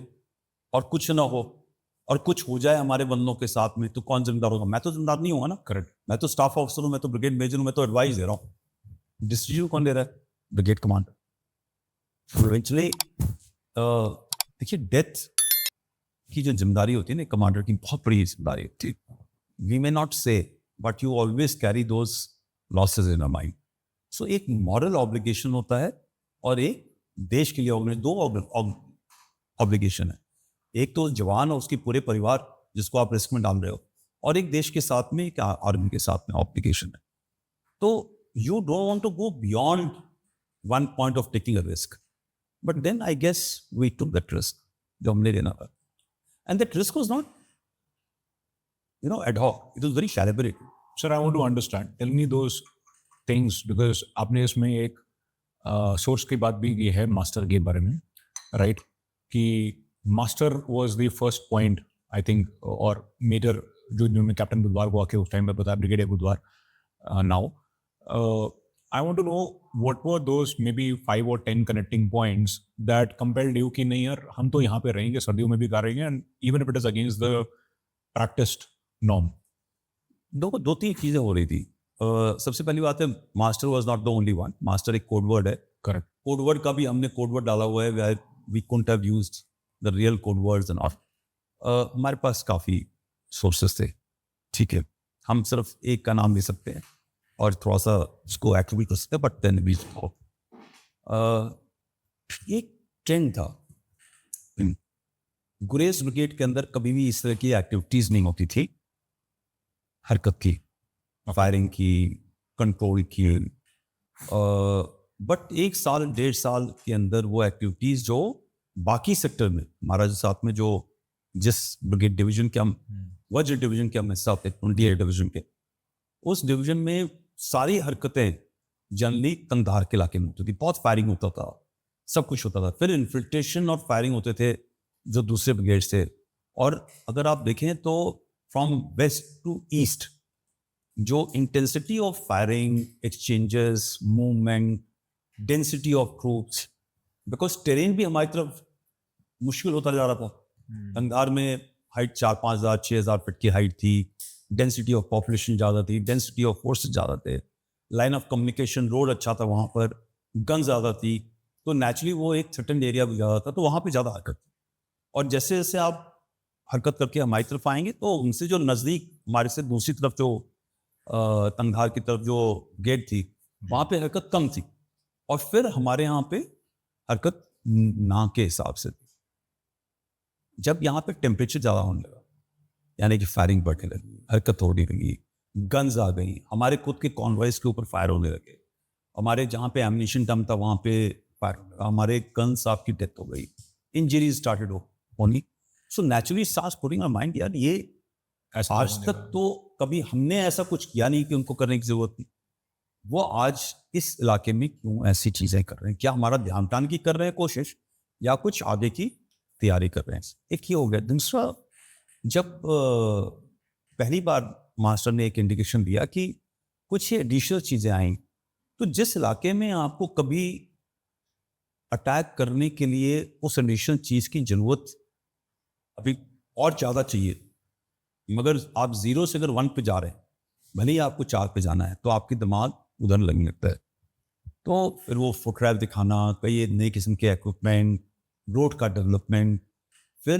और कुछ ना हो और कुछ हो जाए हमारे बंदों के साथ में, तो कौन जिम्मेदार होगा? मैं तो जिम्मेदार नहीं होगा ना। करेक्ट। मैं तो स्टाफ ऑफिसर हूँ, मैं तो ब्रिगेड मेजर हूँ, मैं तो एडवाइस दे रहा हूँ। डिसीजन कौन ले रहा है? Brigade commander. इवेंचुअली देखिए, डेथ की जो जिम्मेदारी होती है ना कमांडर की, बहुत बड़ी जिम्मेदारी होती है। We may not say, but you always carry those losses in a mind. So एक मॉरल ऑब्लिगेशन होता है और एक देश के लिए दो ऑब्लिगेशन है। एक तो जवान और उसके पूरे परिवार जिसको आप रिस्क में डाल रहे हो, और एक देश के साथ में, एक आर्मी के साथ में ऑब्लिगेशन है। तो you don't want to go beyond one point of taking a risk, but then I guess we took that risk जो हमने लेना था, and that risk was not ad hoc, it was very calibrated. Sir, I want to understand, tell me those things, because आपने इसमें एक source की बात भी की है मास्टर के बारे में, राइट? कि master was the first point, I think, और मेजर जो जिन्होंने कैप्टन बुधवार को आके उस टाइम पे बताया, ब्रिगेडियर बुधवार now. I want to know what were those may be 5 or 10 connecting points that compelled you कि नहीं यार, हम तो यहाँ पे रहेंगे, सर्दियों में भी करेंगे, and even if it is against the practised norm. दो तीन चीज़ें हो रही थी। सबसे पहली बात है, master was not the only one. Master एक कोड वर्ड है। करेक्ट। कोड वर्ड का भी हमने कोड वर्ड डाला हुआ है, we couldn't have used the real code words and all. हमारे पास काफ़ी सोर्सेस थे, ठीक है, हम सिर्फ एक का नाम ले सकते हैं और थोड़ा सा उसको एक्टिवेट कर सकते हैं, बट देन भी एक ट्रेंड था। गुरेज ब्रिगेड के अंदर कभी भी इस तरह की एक्टिविटीज़ नहीं होती थी, हरकत की, फायरिंग की, कंट्रोल की, बट 1 साल 1.5 साल के अंदर वो एक्टिविटीज़ जो बाकी सेक्टर में हमारा जो साथ में जो जिस ब्रिगेड डिवीजन के हम वज्र डिवीजन के हम हिस्सा होते हैं, 28 डिवीजन के, उस डिवीजन में सारी हरकतें जनरली कंधार के इलाके में होती थी। बहुत फायरिंग होता था, सब कुछ होता था। फिर इन्फिल्ट्रेशन और फायरिंग होते थे जो दूसरे ब्रिगेड से। और अगर आप देखें तो फ्रॉम वेस्ट टू ईस्ट जो intensity of firing, exchanges, movement, density of troops, because terrain भी हमारी तरफ मुश्किल होता जा रहा था। कंधार में हाइट 4-5 हज़ार 6 हज़ार फीट की हाइट थी, डेंसिटी ऑफ पॉपुलेशन ज़्यादा थी, डेंसिटी ऑफ फोर्सेस ज़्यादा थे, लाइन ऑफ कम्युनिकेशन रोड अच्छा था वहाँ पर, गन ज़्यादा थी, तो नेचुरली वो एक थ्रेटेंड एरिया भी ज़्यादा था, तो वहाँ पे ज़्यादा हरकत थी। और जैसे जैसे आप हरकत करके हमारी तरफ आएंगे तो उनसे जो नज़दीक हमारे से दूसरी तरफ जो कंधार की तरफ जो गेट थी, वहाँ पे हरकत कम थी, और फिर हमारे यहाँ पे हरकत ना के हिसाब से थी। जब यहाँ पे टेम्परेचर ज़्यादा होने लगा, यानी कि फायरिंग बढ़ने लगी, हरकत होने लगी, गन्स आ गई, हमारे खुद के कॉन्वॉयज के ऊपर फायर होने लगे, हमारे जहाँ पे एम्यूनिशन डम था वहाँ पे फायर होने लगा, हमारे गन्स आपकी डेथ हो गई, इंजरीज स्टार्टेड होनी। So naturally starts putting our mind, यार ये आज तक तो कभी हमने ऐसा कुछ किया नहीं कि उनको करने की जरूरत थी, वो आज इस इलाके में क्यों ऐसी चीज़ें कर रहे हैं? क्या हमारा ध्यान टान की कर रहे हैं कोशिश, या कुछ आगे की तैयारी कर रहे हैं? एक ही हो गया। दूसरा, जब पहली बार मास्टर ने एक इंडिकेशन दिया कि कुछ एडिशनल चीज़ें आई, तो जिस इलाके में आपको कभी अटैक करने के लिए उस एडिशनल चीज़ की ज़रूरत अभी और ज़्यादा चाहिए, मगर आप 0 से अगर 1 पे जा रहे हैं, भले ही आपको 4 पे जाना है, तो आपकी दिमाग उधर लगने लगता है। तो फिर वो फुटरेल दिखाना, कई नए किस्म के इक्विपमेंट, रोड का डेवलपमेंट, फिर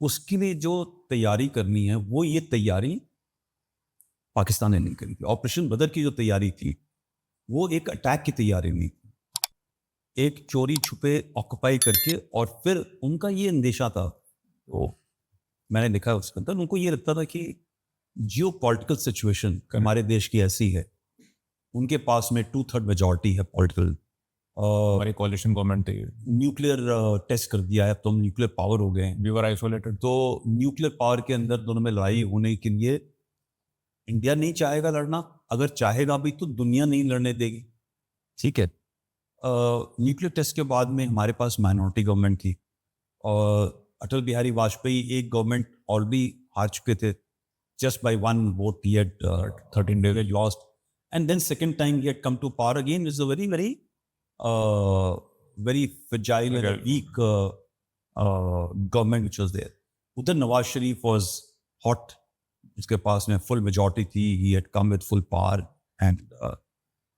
उसके लिए जो तैयारी करनी है वो ये तैयारी पाकिस्तान ने नहीं करी थी। ऑपरेशन बदर की जो तैयारी थी वो एक अटैक की तैयारी नहीं थी, एक चोरी छुपे ऑक्युपाई करके, और फिर उनका ये अंदेशा था, तो मैंने लिखा उसके अंदर, उनको ये लगता था कि जियो पॉलिटिकल सिचुएशन हमारे देश की ऐसी है, उनके पास में 2/3 मेजॉरिटी है पॉलिटिकल, हमारी कोalition गवर्नमेंट थी, न्यूक्लियर टेस्ट कर दिया है, अब तो हम न्यूक्लियर पावर हो गए हैं, वी वर आइसोलेटेड। तो न्यूक्लियर पावर के अंदर दोनों में लड़ाई होने के लिए इंडिया नहीं चाहेगा लड़ना, अगर चाहेगा भी तो दुनिया नहीं लड़ने देगी, ठीक है। न्यूक्लियर टेस्ट के बाद में हमारे पास माइनॉरिटी गवर्नमेंट थी, और अटल बिहारी वाजपेयी एक गवर्नमेंट ऑलरेडी हार चुके थे, just by one vote he had 13 days lost, and then second time he had come to power again. It's a very very fragile and weak government which was there. उधर Nawaz Sharif was hot, उसके पास में full majority थी, he had come with full power, and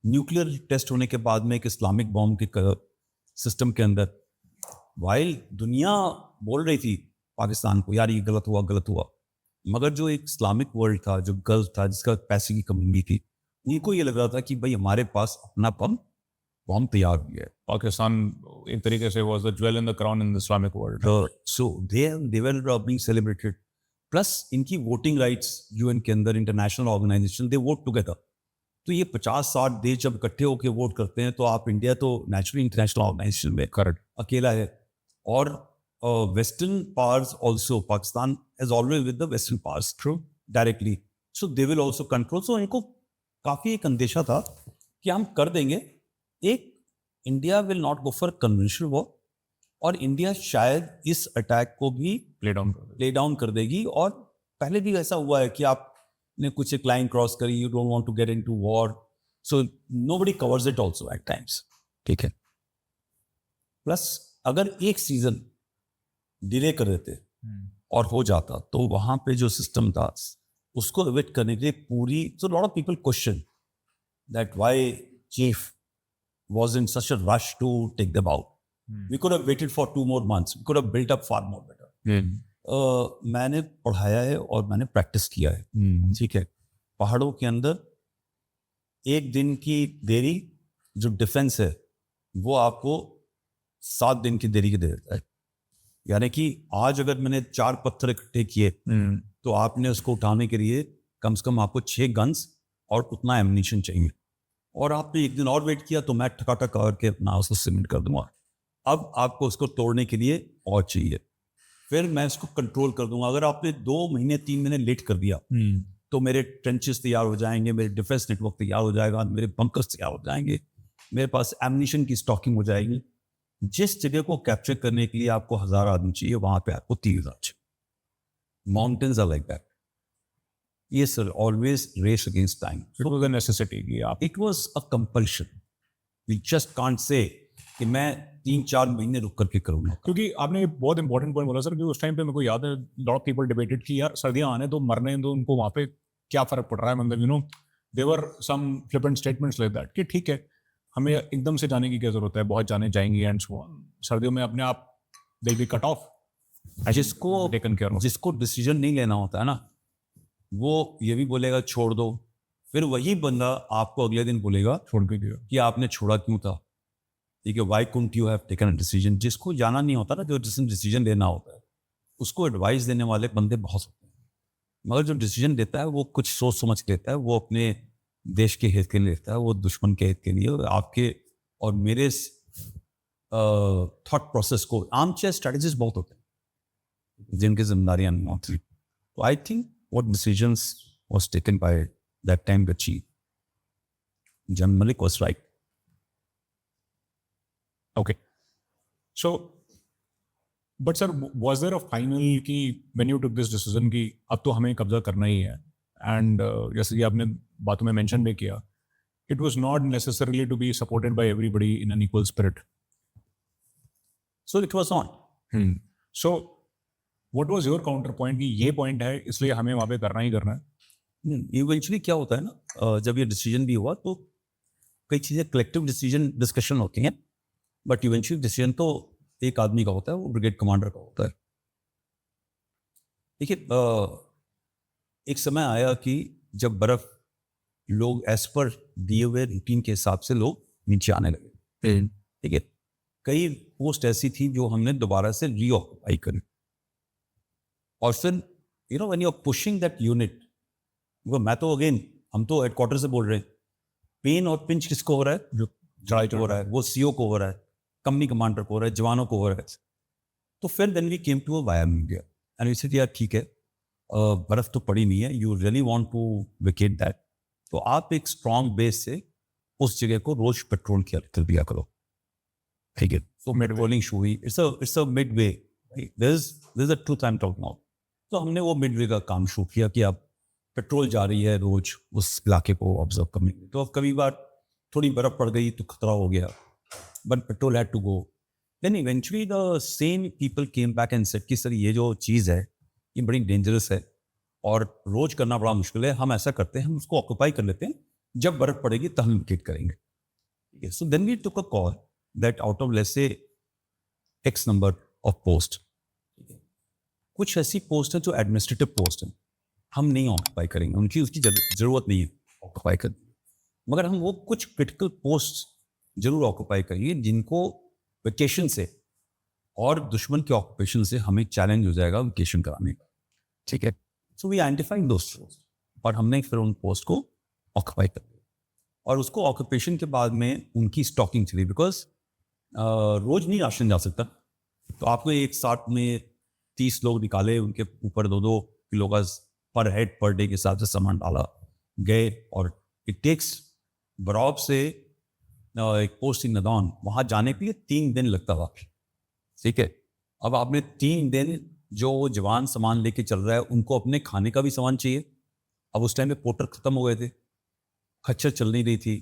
nuclear test होने के बाद में एक Islamic bomb के सिस्टम के अंदर, वाइल दुनिया बोल रही थी पाकिस्तान को यार ये गलत हुआ, मगर जो एक इस्लामिक वर्ल्ड था, जो गल्फ था, जिसका पैसे की कमी थी, उनको ये लग रहा था कि भाई हमारे पास अपना बॉम्ब तैयार हो गया है। पाकिस्तान एक तरीके से was the jewel in the crown in the Islamic world. So they were being celebrated. Plus इनकी वोटिंग राइट्स यूएन के अंदर, इंटरनेशनल ऑर्गेनाइजेशन, दे वोट टुगेदर। तो ये 50-60 देश जब इकट्ठे होकर वोट करते हैं, तो आप इंडिया तो नेचुरली इंटरनेशनल ऑर्गेनाइजेशन में करेक्ट अकेला है, और western powers also, Pakistan has always with the western powers through directly, so they will also control. So इनको काफ़ी एक अंदेशा था कि हम कर देंगे, एक India will not go for conventional war, और इंडिया शायद इस अटैक को भी प्ले डाउन कर देगी। और पहले भी ऐसा हुआ है कि आपने कुछ एक लाइन क्रॉस करी, you don't want to get into war, so nobody covers it also at times, ठीक है। प्लस अगर एक सीजन डिले कर देते और हो जाता, तो वहां पे जो सिस्टम था उसको एविट करने के लिए पूरी, so lot of people question that why chief was in such a rush to take them out, we could have waited for 2 more months, we could have built up far more better. मैंने पढ़ाया है और मैंने practice किया है, ठीक है। पहाड़ों के अंदर एक दिन की देरी जो डिफेंस है वो आपको 7 दिन की देरी के दे देता है। यानी कि आज अगर मैंने 4 पत्थर इकट्ठे किए, तो आपने उसको उठाने के लिए कम से कम आपको 6 गन्स और उतना एम्यूनिशन चाहिए, और आपने एक दिन और वेट किया तो मैं ठकाठक करके अपना उसको सीमेंट कर दूंगा। अब आपको उसको तोड़ने के लिए और चाहिए, फिर मैं इसको कंट्रोल कर दूंगा। अगर आपने 2 महीने 3 महीने लेट कर दिया तो मेरे ट्रेंचेस तैयार हो जाएंगे, मेरे डिफेंस नेटवर्क तैयार हो जाएगा, मेरे बंकर्स तैयार हो जाएंगे, मेरे पास एम्यूनिशन की स्टॉकिंग हो जाएगी। जिस जगह को कैप्चर करने के लिए आपको 1000 आदमी चाहिए, वहां पे आपको 3000 चाहिए। Mountains are like that. Yes sir, always race against time. It was a necessity कि आप, It was a compulsion. We just can't say कि मैं 3-4 महीने रुक करके करूँगा। क्योंकि आपने बहुत इंपॉर्टेंट पॉइंट बोला सर, क्योंकि उस टाइम पे मेरे को याद है लॉट ऑफ पीपल डिबेटेड कि यार सर्दियां आने तो मरने दो उनको, वहाँ पे क्या फर्क पड़ रहा है, मतलब you know there are some flippant statements like that कि ठीक है हमें एकदम से जाने की क्या जरूरत है, बहुत जाने जाएंगे एंड सो ऑन। सर्दियों में अपने आप दे बी कट ऑफ, जिसको टेकन केयर, जिसको डिसीजन नहीं लेना होता है ना, वो ये भी बोलेगा छोड़ दो, फिर वही बंदा आपको अगले दिन बोलेगा छोड़ के दिया कि आपने छोड़ा क्यों था, ठीक है, why couldn't you have taken a decision. जिसको जाना नहीं होता ना, जो डिसीजन लेना होता है, उसको एडवाइस देने वाले बंदे बहुत होते हैं, मगर जो डिसीजन लेता है वो कुछ सोच समझ के लेता है, वो अपने देश के हित के लिए लेता है, वो दुश्मन के हित के लिए। और आपके और मेरे थॉट प्रोसेस को, आर्मचेयर स्ट्रेटजीज बहुत होते हैं जिनकी जिम्मेदारियां नहीं होती। तो I think what decisions was taken by that time the chief, General Malik, was right. Okay. So, but sir, was there a final कि when you took this decision कि अब तो हमें कब्जा करना ही है, and जैसे कि आपने बातों में mention भी किया, it was not necessarily to be supported by everybody in an equal spirit. So it was not. So what was your counterpoint कि ये point है इसलिए हमें वहाँ पे करना ही करना है? इवेंचुअली क्या होता है ना, जब ये डिसीजन भी हुआ तो कई चीज़ें कलेक्टिव डिसीजन डिस्कशन होती हैं, बट इवेंचुअली डिसीजन तो एक आदमी का होता है, वो ब्रिगेड कमांडर का होता है। देखिए एक समय आया कि जब बर्फ़ लोग एज पर दिए हुए रूटीन के हिसाब से लोग नीचे आने लगे। ठीक है, कई पोस्ट ऐसी थी जो हमने दोबारा से रीऑक्यूपाई करी, और फिर you know when you are pushing that unit, वो मैं तो अगेन हम तो हेडक्वार्टर से बोल रहे हैं, पेन और पिंच किसको हो रहा है? जो चढ़ाई हो रहा है वो सीओ को हो रहा है, कंपनी कमांडर को हो रहा है, जवानों को हो रहा है। तो फिर then we came to a via media and we said यार ठीक है, बर्फ तो पड़ी नहीं है, you really want to vacate that, तो आप एक स्ट्रॉन्ग बेस से उस जगह को रोज पेट्रोल किया कर दिया करो। ठीक है, तो पेट्रोलिंग शुरू हुई। It's a mid way, there is a truth I am talking now. तो हमने वो मिड वे का काम शुरू किया कि अब पेट्रोल जा रही है रोज उस इलाके को ऑब्जर्व करने के लिए। तो अब कभी बार थोड़ी बर्फ पड़ गई तो खतरा हो गया, but patrol had to go. Then eventually the same people came back and said कि सर ये जो चीज़ है ये बड़ी डेंजरस है और रोज करना बड़ा मुश्किल है, हम ऐसा करते हैं हम उसको ऑक्यूपाई कर लेते हैं, जब बर्फ पड़ेगी तब हम विकेट करेंगे। So then we took a call that out of let's say X number of post, कुछ ऐसी पोस्ट है जो एडमिनिस्ट्रेटिव पोस्ट है, हम नहीं ऑक्यूपाई करेंगे, उनकी उसकी जरूरत नहीं है ऑक्यूपाई करने, मगर हम वो कुछ क्रिटिकल पोस्ट जरूर ऑक्यूपाई करेंगे जिनको वेकेशन से और दुश्मन के ऑक्यूपेशन से हमें चैलेंज हो जाएगा वेकेशन कराने का। ठीक है, सो वी आइडेंटिफाइंग दोस्त और हमने फिर उन पोस्ट को ऑक्यूपाई कर दिया, और उसको ऑक्यूपेशन के बाद में उनकी स्टॉकिंग चली, बिकॉज रोज नहीं राशन जा सकता, तो आपको एक साथ में 30 लोग निकाले, उनके ऊपर 2-2 किलो का पर हेड पर डे के हिसाब से सामान डाला गए, और इट टेक्स बरौब से एक पोस्ट इन नदौन वहाँ जाने के लिए 3 दिन लगता था। ठीक है, अब आपने 3 दिन जो जवान सामान लेके चल रहा है उनको अपने खाने का भी सामान चाहिए। अब उस टाइम में पोर्टर खत्म हो गए थे, खच्चर चल नहीं रही थी,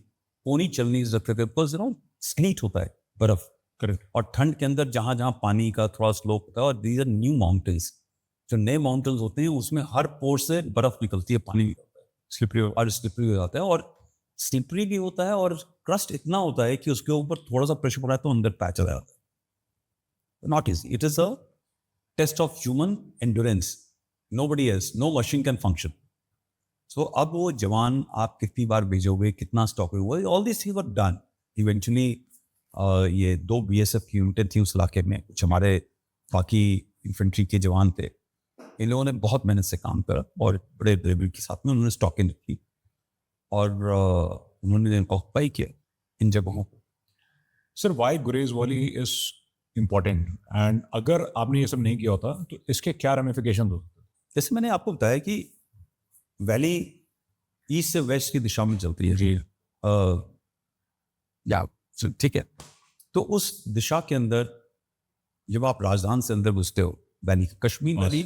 पोनी चल नहीं सकते थे, बिकॉज स्नीट होता है बर्फ, करेक्ट, और ठंड के अंदर जहाँ जहाँ पानी का थोड़ा स्लोप होता है, और दीज आर न्यू माउंटेन्स, जो नए माउंटेन्स होते हैं उसमें हर पोर से बर्फ निकलती है, पानी स्लिपरी और स्लिपरी हो जाता है, और स्लिपरी भी होता है, और क्रस्ट इतना होता है कि उसके ऊपर थोड़ा सा प्रेशर पड़ा है तो अंदर पैच आ जाता है। Not easy, it is a test of human endurance, nobody else, no machine can function. So अब वो जवान आप कितनी बार भेजोगे, कितना स्टॉक हुआ, all this he were done. Eventually ये 2 BSF की यूनिटें थी उस इलाके में, कुछ हमारे बाकी इन्फेंट्री के जवान थे, इन लोगों ने बहुत मेहनत से काम करा और बड़े ब्रेवरी के साथ में उन्होंने स्टॉकिंग रखी, और उन्होंने ऑक्यूपाई किया इन जगहों को। Sir why Gurez valley is important, and अगर आपने ये सब नहीं किया होता तो इसके क्या रेमिफिकेशन हो सकते? जैसे मैंने आपको बताया कि वैली ईस्ट से वेस्ट की दिशा में चलती है जी, या ठीक है, तो उस दिशा के अंदर जब आप राजधानी से अंदर घुसते हो वैली, कश्मीर वैली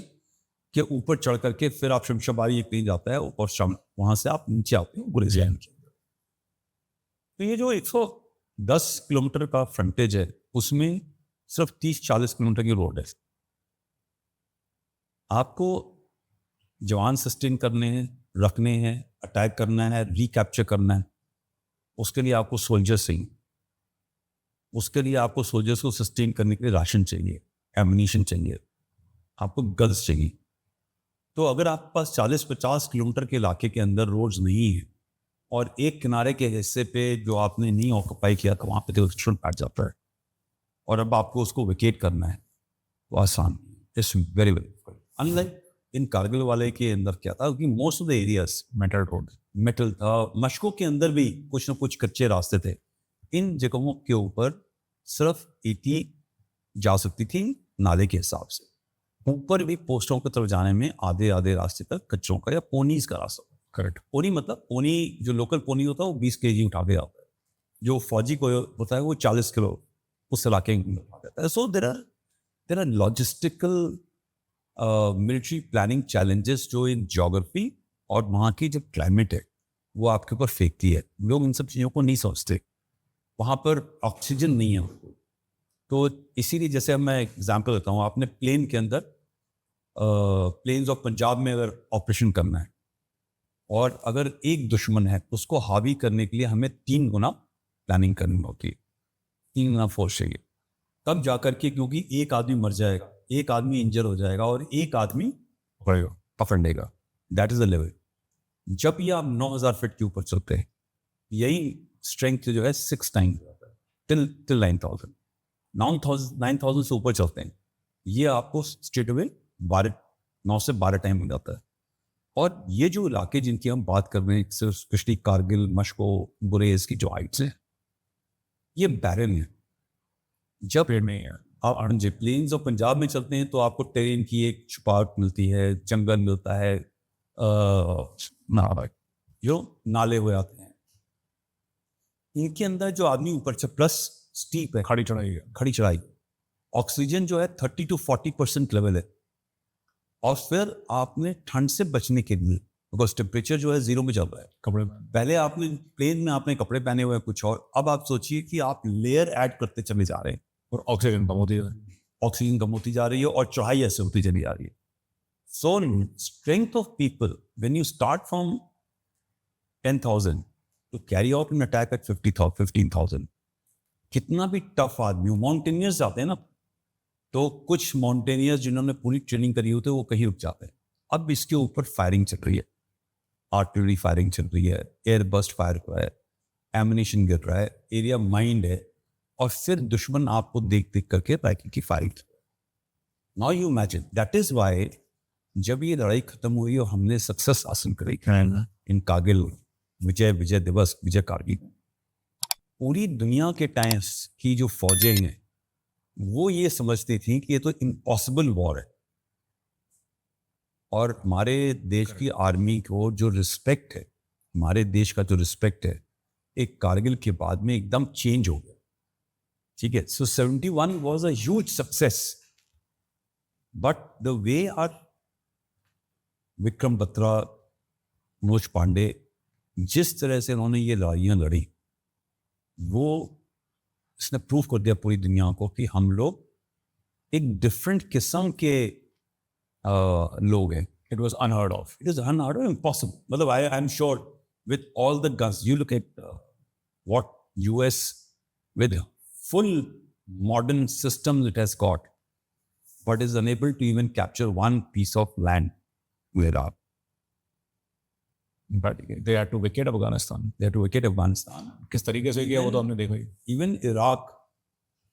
के ऊपर चढ़ करके फिर आप शमशाबारी एक कहीं जाता है, और वहां से आप नीचे आते हो गुरेज वैली के अंदर। तो ये जो 110 किलोमीटर का फ्रंटेज है उसमें सिर्फ 30-40 किलोमीटर की रोड है। आपको जवान सस्टेन करने हैं, रखने हैं, अटैक करना है, रिकैप्चर करना है, उसके लिए आपको सोल्जर्स चाहिए, उसके लिए आपको सोल्जर्स को सस्टेन करने के लिए राशन चाहिए, एम्यूनिशन चाहिए, आपको गन्स चाहिए। तो अगर आपके पास 40-50 किलोमीटर के इलाके के अंदर रोड्स नहीं है और एक किनारे के हिस्से पे जो आपने नहीं ऑक्यूपाई किया तो वहाँ पे तो दुश्मन बैठ जाता है, और अब आपको उसको विकेट करना है तो आसान, it's very very difficult. Unlike इन कारगिल वाले के अंदर क्या था कि most of the areas metal road, metal था, मशकों के अंदर भी कुछ ना कुछ कच्चे रास्ते थे, इन जगहों के ऊपर सिर्फ 80 जा सकती थी नाले के हिसाब से, ऊपर भी पोस्टों की तरफ जाने में आधे आधे रास्ते तक कच्चों का या पोनीज का रास्ता। करेक्ट, पोनी मतलब पोनी जो लोकल पोनी होता है वो 20 kg उठा के आता है, जो फौजी को होता है वो 40 किलो उस इलाके में उठा देता है। So there are logistical military planning challenges जो इन ज्योग्राफी और वहाँ की जो क्लाइमेट है वो आपके ऊपर फेंकती है। लोग इन सब चीज़ों को नहीं समझते, वहाँ पर ऑक्सीजन नहीं है, तो इसीलिए जैसे अब मैं एग्जांपल देता हूँ, आपने प्लेन के अंदर प्लेन्स ऑफ पंजाब में अगर ऑपरेशन करना है और अगर एक दुश्मन है उसको हावी करने के लिए हमें 3 गुना प्लानिंग करनी होती है, 3 गुना फोर्स चाहिए, तब जाकर के, क्योंकि एक आदमी मर जाएगा, एक आदमी इंजर हो जाएगा और एक आदमी पड़ेगा, पकड़ेगा। That is the level. जब ये आप 9000 फीट के ऊपर चलते हैं, यही स्ट्रेंथ जो है 6 टाइम टिल 9000। 9000 से ऊपर चलते हैं, ये आपको स्ट्रेट अवे 9 से 12 टाइम हो जाता है। और ये जो इलाके जिनकी हम बात कर रहे हैं, स्पेशली कारगिल, मशको, गुरेज की जो हाइट्स हैं, ये बैरन है। जब पेड़ में है। आप जी प्लेन्स और पंजाब में चलते हैं तो आपको टेरेन की एक छुपावट मिलती है, जंगल मिलता है, जो नाले हुए आते हैं। इनके अंदर जो आदमी ऊपर से प्लस स्टीप है, खड़ी चढ़ाई है। खड़ी चढ़ाई, ऑक्सीजन जो है 30 to 40% लेवल है। और फिर आपने ठंड से बचने के लिए, बिकॉज टेम्परेचर जो है 0 में चल रहा है, कपड़े पहले आपने प्लेन में आपने कपड़े पहने हुए हैं कुछ और, अब आप सोचिए कि आप लेयर ऐड करते चले जा रहे हैं और ऑक्सीजन कम होती है। ऑक्सीजन कम होती जा रही है और चढ़ाई ऐसे होती चली जा रही है। So strength of people when you start from 10,000 to carry out an attack at 15,000, कितना भी टफ आदमी हो, माउंटेनियर्स जाते हैं ना, तो कुछ माउंटेनियर्स जिन्होंने पूरी ट्रेनिंग करी होती है वो कहीं रुक जाते हैं। अब इसके ऊपर फायरिंग चल रही है, आर्टिलरी फायरिंग चल रही है, एयर बस्ट फायर हो रहा है, एमिनेशन गिर रहा है, एरिया माइंड है, और फिर दुश्मन आपको देख देख करके राइफल की firing. Now you imagine, that is why जब ये लड़ाई खत्म हुई और हमने सक्सेस हासिल करी इन कारगिल, विजय दिवस, विजय कारगिल, पूरी दुनिया के टाइम्स की जो फौजें हैं वो ये समझती थी कि ये तो इम्पॉसिबल वॉर है। और हमारे देश की आर्मी को जो रिस्पेक्ट है, हमारे देश का जो रिस्पेक्ट है, एक कारगिल के बाद में एकदम चेंज हो गया। ठीक है, so 71 was a huge success, but the way our Vikram Batra, Manoj Pandey, जिस तरह से उन्होंने ये लड़ाइयाँ लड़ी, वो इसने प्रूव कर दिया पूरी दुनिया को कि हम लोग एक डिफरेंट किस्म के लोग हैं। It was unheard of. It is unheard of, impossible. मतलब I'm sure with all the guns, you look at what US with full modern systems it has got, but is unable to even capture one piece of land with Iraq. But they had to vacate Afghanistan. They had to vacate Afghanistan. किस तरीके से किया वो तो हमने देखा ही। Even Iraq,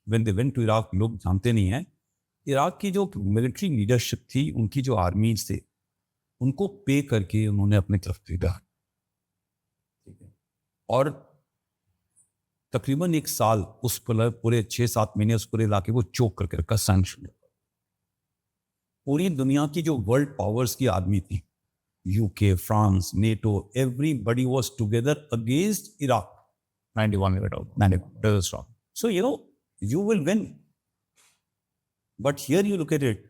when they went to Iraq, लोग जानते नहीं हैं, इराक की जो मिलिट्री लीडरशिप थी, उनकी जो आर्मीज थे, उनको पे करके उन्होंने अपने तरफ खरीदा। और तकरीबन 1 साल उस पूरे 6-7 महीने उस पूरे इलाके को चोक करके रखा, सैंक्शन। पूरी दुनिया की जो वर्ल्ड पावर्स की आर्मी थी, UK, France, NATO, everybody was together against Iraq. 91 में बैठा। 91। So you will win. But here you look at it,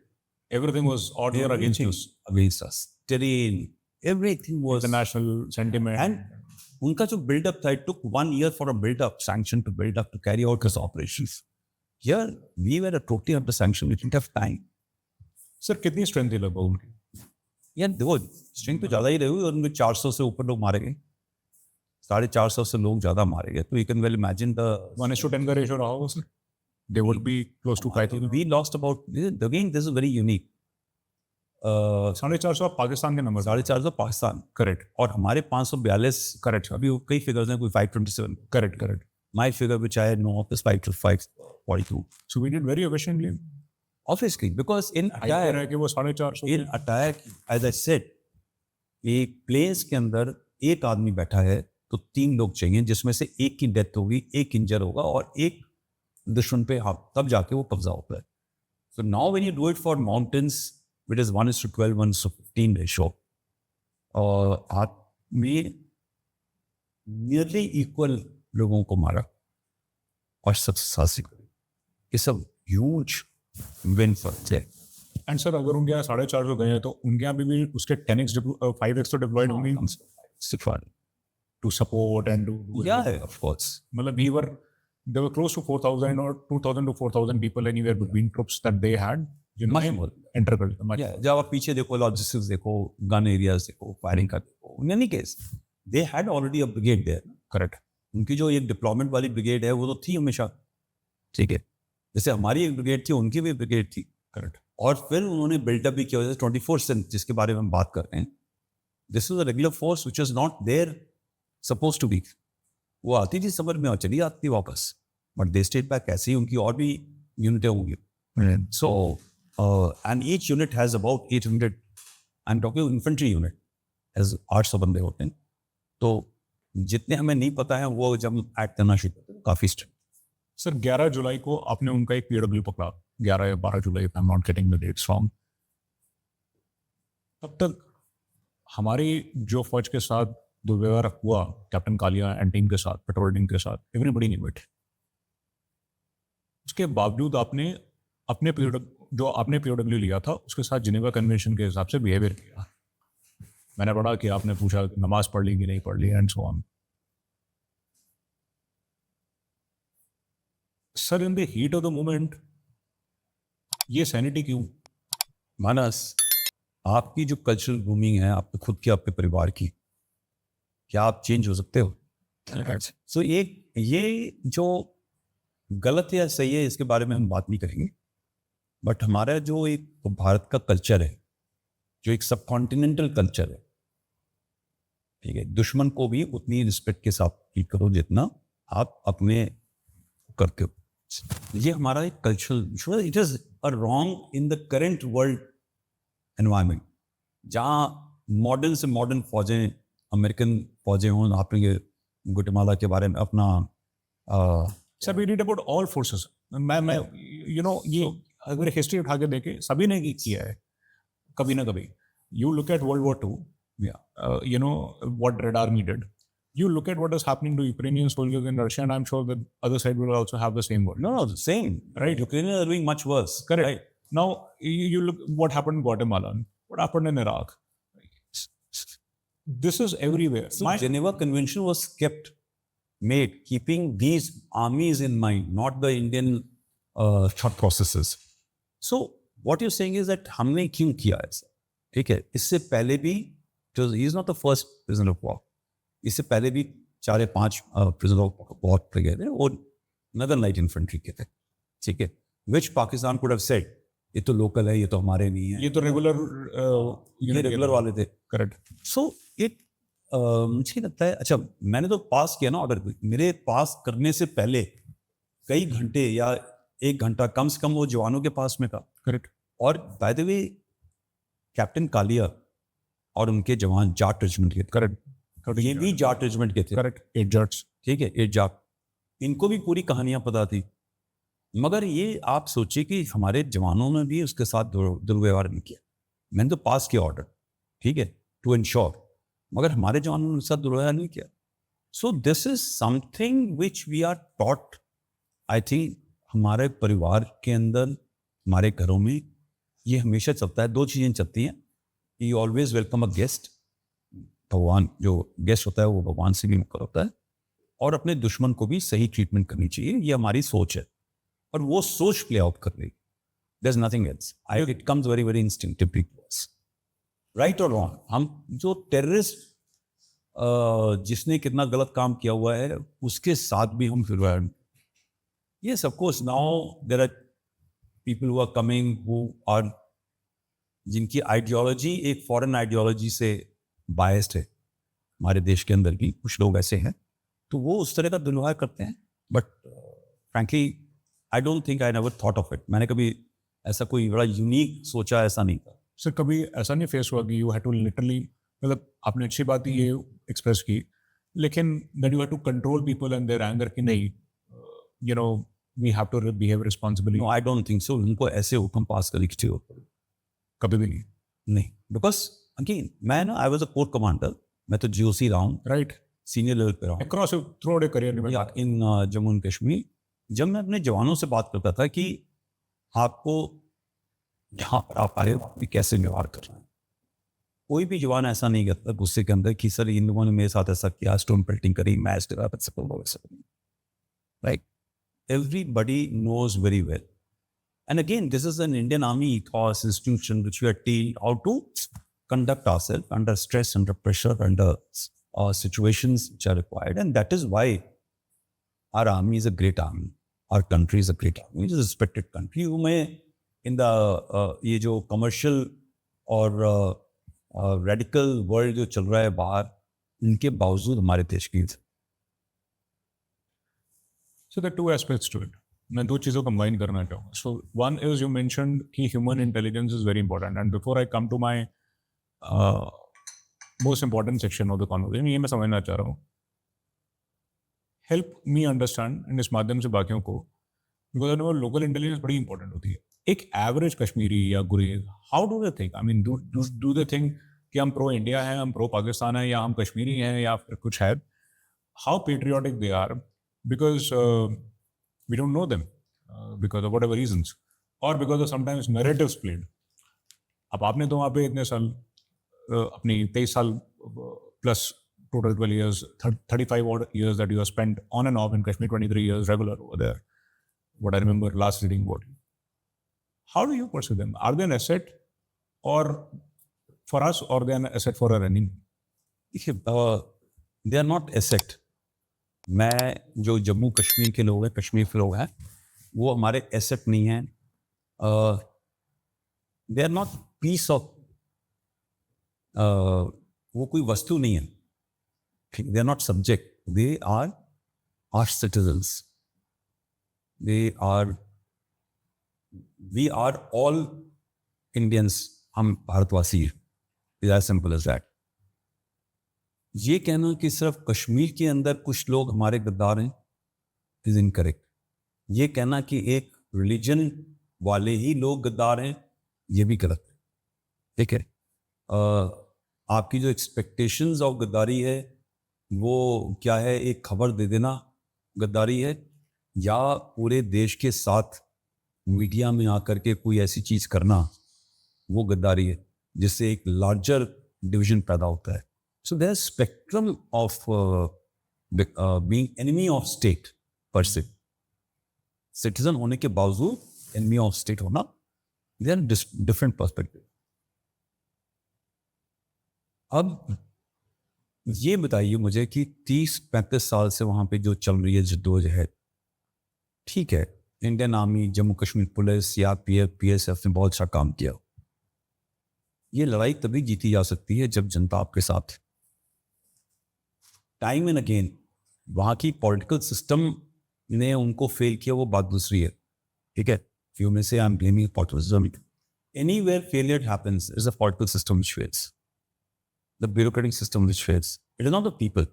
Everything was odds were against us. Against us. Terrain, everything was. The national sentiment. And उनका जो build-up था, it took 1 year for a build-up, sanction to build up, to carry out his operations. Here, we were totally under sanction, we didn't have time. Sir कितनी strength थी लगभग उनकी? यार देखो, strength तो ज़्यादा ही रही हुई, और उनमें 400 से ऊपर लोग मारे गए, 450 से लोग ज़्यादा मारे गए। तो you can well imagine the 1:10 का रेशो रहा होगा sir. They would be close to 5,000. We lost about, again, this is very unique. 450 आप पाकिस्तान के नंबर। 450 पाकिस्तान, करेक्ट। और हमारे 542, करेक्ट। अभी कई फिगर्स हैं, कोई 527, correct. my figure which I know of is 542. So we did very efficiently. Obviously, because in Attack है कि वो 450 in attack, as I said, एक प्लेस के अंदर एक आदमी बैठा है तो 3 लोग चाहिए, जिसमें से एक की डेथ होगी, एक इंजर होगा, और एक दुश्मन पे तब जाके वो कब्जा होता है। So now when you do it for mountains, it is 1:12, 1:15 ratio, और आपने नियरली इक्वल लोगों को मारा और सक्सेस हासिल करी। ये सब huge win for. And sir अगर उनके यहाँ 450 गए हैं तो उनके यहाँ भी उसके 10x 5x तो डिप्लॉयड होंगे to support and to. Yeah, of course. मतलब they were close to 4,000 or 2,000 to 4,000 people anywhere between troops that they had. Much more. Enter कर दिया। Yeah, जब आप पीछे देखो, लॉजिस्टिक्स देखो, गन एरियाज देखो, फायरिंग का देखो, in any case they had already a brigade there. Correct. उनकी जो एक डिप्लॉयमेंट वाली ब्रिगेड है वो तो थी हमेशा। ठीक है, जैसे हमारी एक ब्रिगेड थी, उनकी भी ब्रिगेड थी। करेक्ट। और फिर उन्होंने बिल्डअप भी किया 24/7 जिसके बारे में हम बात कर रहे हैं. This is a regular force which is not there suppose to be. वो आती थी समर में और चली आती वापस, बट दे स्टेट बैक. ऐसे ही उनकी और भी यूनिटें होंगी. So and each unit has about 800. I am talking infantry unit has 800 बंदे होते हैं. तो जितने हमें नहीं पता है वो जब एक्ट करना शुरू करते हैं काफ़ी स्ट्रिक्ट. सर 11 जुलाई को आपने उनका एक पीडब्ल्यू पकड़ा, 11 या 12 जुलाई, I am not getting the dates wrong. तब तक हमारी जो फौज के साथ दुर्व्यवहार हुआ कैप्टन कालिया एंड टीम के साथ, पेट्रोल टीम के साथ, एवरीबडी न्यू इट. उसके बावजूद आपने अपने जो आपने पीओडब्ल्यू लिया था उसके साथ जिनेवा कन्वेंशन के हिसाब से बिहेवियर किया. मैंने पढ़ा कि आपने पूछा नमाज पढ़ ली कि नहीं पढ़ ली and so on. Sir in the heat of the moment ये सैनिटी क्यों? मानस, आपकी जो कल्चरल ग्रूमिंग है आपके खुद की, आपके परिवार की, क्या आप चेंज हो सकते हो? सो ये जो गलत है या सही है इसके बारे में हम बात नहीं करेंगे. बट हमारा जो एक भारत का कल्चर है, जो एक सब कॉन्टिनेंटल कल्चर है, ठीक है, दुश्मन को भी उतनी रिस्पेक्ट के साथ ट्रीट करो जितना आप अपने करते हो. ये हमारा एक cultural, it is a wrong in the current world environment जहाँ मॉडर्न से मॉडर्न फौजें, अमेरिकन फौजें हों. आपने ये गुटेमाला के बारे में अपना sir we read about all forces. मैं यू नो ये अगर हिस्ट्री उठा के देखे सभी ने किया है कभी ना कभी. You look at world war 2, you know what Red Army did. You look at what is happening to Ukrainian soldiers in Russia, and I'm sure the other side will also have the same word. No, same. Right. Ukrainians are doing much worse. Correct. Right. Now you look what happened in Guatemala, what happened in Iraq. This is everywhere. So Geneva Convention was made keeping these armies in mind, not the Indian thought processes. So what you're saying is that हमने क्यों किया ऐसा? ठीक है, इससे पहले भी he is not the first prisoner of war. इससे पहले भी 4 या 5 prisoner of war गए थे और Northern Light Infantry के थे. ठीक है, which Pakistan could have said ये तो लोकल है, ये तो हमारे नहीं है, ये तो रेगुलर ये रेगुलर वाले थे. करेक्ट. सो एक मुझे लगता है, अच्छा मैंने तो पास किया ना ऑर्डर, मेरे पास करने से पहले कई घंटे या 1 घंटा कम से कम वो जवानों के पास में था. करेक्ट. और by the way captain Kalia और उनके जवान जाट रेजिमेंट के थे. करेक्ट. ये भी जाट रेजिमेंट के थे. करेक्ट. 8 जाट्स. ठीक है, 8 जाट. इनको भी पूरी कहानियां पता थी. मगर ये आप सोचिए कि हमारे जवानों ने भी उसके साथ दुर्व्यवहार नहीं किया. मैंने तो पास किया ऑर्डर, ठीक है, टू इंश्योर, मगर हमारे जवानों ने उसके साथ दुर्व्यवहार नहीं किया. So this is something which we are taught. I think हमारे परिवार के अंदर, हमारे घरों में ये हमेशा चलता है. 2 चीज़ें चलती हैं. You always welcome a guest. भगवान, जो गेस्ट होता है वो भगवान से भी मुकर होता है. और अपने दुश्मन को भी सही ट्रीटमेंट करनी चाहिए. ये हमारी सोच है और वो सोच प्ले आउट कर रही. There is nothing else. It comes very very instinctively to us. Right और रॉन्ग, हम जो टेररिस्ट जिसने कितना गलत काम किया हुआ है उसके साथ भी हम फिर ये सब course now there are people who are coming who are, जिनकी आइडियोलॉजी एक फॉरेन आइडियोलॉजी से बायस्ड है. हमारे देश के अंदर भी कुछ लोग ऐसे हैं, तो वो उस तरह का दुर्व्यवहार करते हैं. But frankly I don't think, I never thought of it. मैंने कभी ऐसा कोई बड़ा यूनिक सोचा ऐसा नहीं था. सर कभी ऐसा नहीं फेस हुआ कि यू हैड टू लिटरली, मतलब आपने अच्छी बात ये एक्सप्रेस की, लेकिन that you have to control people and their anger कि नहीं, you know we have to behave responsibly? No, I don't think so. उनको ऐसे हुक्म पास करने की चाहिए कभी भी नहीं. बिकॉज अगेन मैं ना, I was a core commander. मैं तो GOC रहा हूँ, राइट, सीनियर लेवल पे रहा हूँ अक्रॉस थ्रू आउट करियर में इन जम्मू एंड कश्मीर. जब मैं अपने जवानों से बात करता था कि आपको यहाँ पर आप आए आप कैसे व्यवहार कर रहे हैं, कोई भी जवान ऐसा नहीं करता गुस्से के अंदर कि सर इन लोगों ने मेरे साथ ऐसा किया, स्टोन पेल्टिंग करी, मैच करा, right. Everybody knows very well. And again, this is an Indian Army ethos institution which we are trained how to conduct ourselves under stress, under pressure, under situations which are required. And that is why our army is a great army. Our country is a great army. It is a respected country. मैं in the ये जो commercial और radical world जो चल रहा है बाहर, इनके बावजूद हमारे देश की So there are two aspects to it. मैं दो चीज़ों कंबाइन करना चाहूँगा. So one is you mentioned कि human intelligence is very important. And before I come to my most important section of the conversation, ये मैं समझना चाह रहा हूँ. Help me understand and इस माध्यम से बाकियों को, because I know local intelligence बड़ी important होती है. एक average कश्मीरी या गुरेज, how do they think? I mean, do they think कि हम pro India हैं, हम pro पाकिस्तान हैं, या हम कश्मीरी हैं, या फिर कुछ है? How patriotic they are, because we don't know them because of whatever reasons, or because of sometimes narratives played. अब आपने तो वहाँ पे इतने साल अपनी 23 साल plus total 12 years, 35 odd years that you have spent on and off in Kashmir, 23 years regular over there. What I remember last reading about you. How do you pursue them? Are they an asset or for us, or they are an asset for our enemy? They are not asset. मैं जो जम्मू कश्मीर के लोग हैं, कश्मीर के लोग हैं, वो हमारे एसेट नहीं हैं. They are not piece of, वो कोई वस्तु नहीं है. They are not subject, they are citizens. They are, we are all Indians. हम भारतवासी हैं. Is as simple as that. ये कहना कि सिर्फ कश्मीर के अंदर कुछ लोग हमारे गद्दार हैं इज इनकरेक्ट. ये कहना कि एक रिलीजन वाले ही लोग गद्दार हैं, ये भी गलत है. ठीक है. आपकी जो एक्सपेक्टेशंस ऑफ गद्दारी है वो क्या है? एक खबर दे देना गद्दारी है, या पूरे देश के साथ मीडिया में आकर के कोई ऐसी चीज़ करना वो गद्दारी है, जिससे एक लार्जर डिवीजन पैदा होता है. So there's spectrum of being enemy of state per se. Citizen होने के बावजूद enemy of state होना, they are different perspective. अब ये बताइए मुझे कि 30-35 साल से वहाँ पे जो चल रही है जद्दोजहद, ठीक है, Indian army, Jammu Kashmir police, CRPF, PSF ने बहुत अच्छा काम किया. ये लड़ाई तभी जीती जा सकती है जब जनता आपके साथ. टाइम एंड अगेन वहाँ की पॉलिटिकल सिस्टम ने उनको फेल किया, वो बात दूसरी है. ठीक है. फ्यू में से I am blaming political system. Anywhere failure happens, is a political system which fails, the bureaucratic system which fails. It is not the people.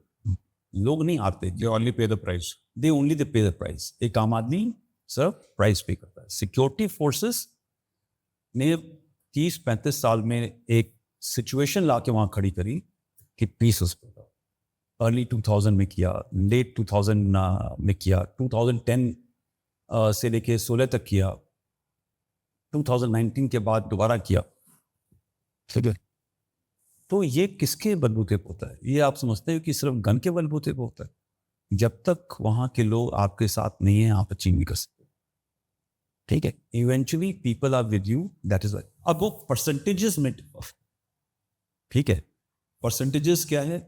लोग नहीं आते, They only pay the price. They only they पे the price. एक आम आदमी सिर्फ price पे करता है. सिक्योरिटी फोर्सेस ने 30-35 साल में एक सिचुएशन ला के वहाँ खड़ी करी कि पीस उस पर. अर्ली 2000 में किया, लेट 2000 में किया, 2010 से लेके 16 तक किया, 2019 के बाद दोबारा किया. ठीक है. तो ये किसके बलबूते पे होता है? ये आप समझते हो कि सिर्फ गन के बलबूते पे होता है? जब तक वहाँ के लोग आपके साथ नहीं हैं, आप अचीव नहीं कर सकते. ठीक है. Eventually people are with you, that is why. अब वो परसेंटेजेस में, ठीक है, परसेंटेजेस क्या है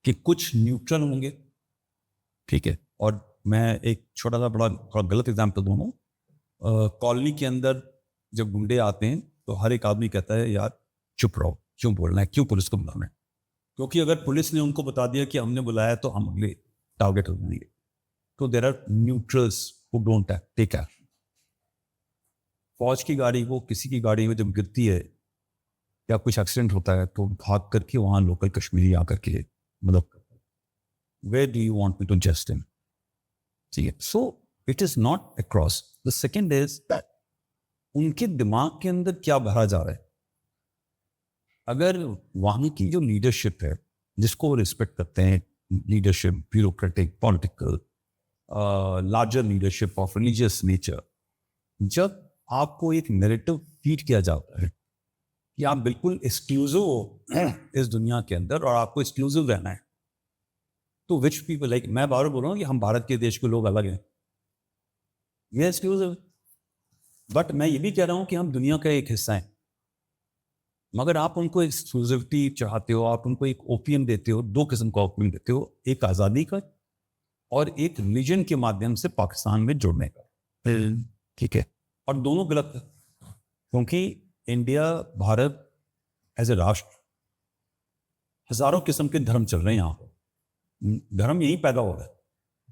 कि कुछ न्यूट्रल होंगे. ठीक है. और मैं एक छोटा सा थोड़ा गलत एग्जाम्पल दूँ. कॉलोनी के अंदर जब गुंडे आते हैं तो हर एक आदमी कहता है यार चुप रहो, क्यों बोलना है, क्यों पुलिस को बुलाना है? क्योंकि अगर पुलिस ने उनको बता दिया कि हमने बुलाया तो हम अगले टारगेट हो जाएंगे. तो there are neutrals who don't take action. फौज की गाड़ी वो किसी की गाड़ी में जब गिरती है या कुछ एक्सीडेंट होता है तो भाग करके वहाँ लोकल कश्मीरी आकर के मतलब where do you want me to just in? ठीक है. So it is not across. The second is that उनके दिमाग के अंदर क्या भरा जा रहा है. अगर वहाँ की जो लीडरशिप है जिसको वो रिस्पेक्ट करते हैं, leadership, bureaucratic, political, larger leadership of religious nature, जब आपको एक नैरेटिव फीड किया जाता है कि आप बिल्कुल एक्सक्लूसिव हो इस दुनिया के अंदर और आपको एक्सक्लूसिव रहना है, तो विच पीपल, लाइक मैं बार बोल रहा हूँ कि हम भारत के देश के लोग अलग हैं, ये एक्सक्लूसिव. बट मैं ये भी कह रहा हूँ कि हम दुनिया का एक हिस्सा हैं. मगर आप उनको एक्सक्लूसिविटी चाहते हो, आप उनको एक ओपियम देते हो. दो किस्म का ओपियम देते हो, एक आज़ादी का और एक रिलीजन के माध्यम से पाकिस्तान में जुड़ने का. ठीक है. और दोनों गलत है. क्योंकि इंडिया, भारत एज ए राष्ट्र, हजारों किस्म के धर्म चल रहे हैं यहाँ पे, धर्म यही पैदा हो रहा है,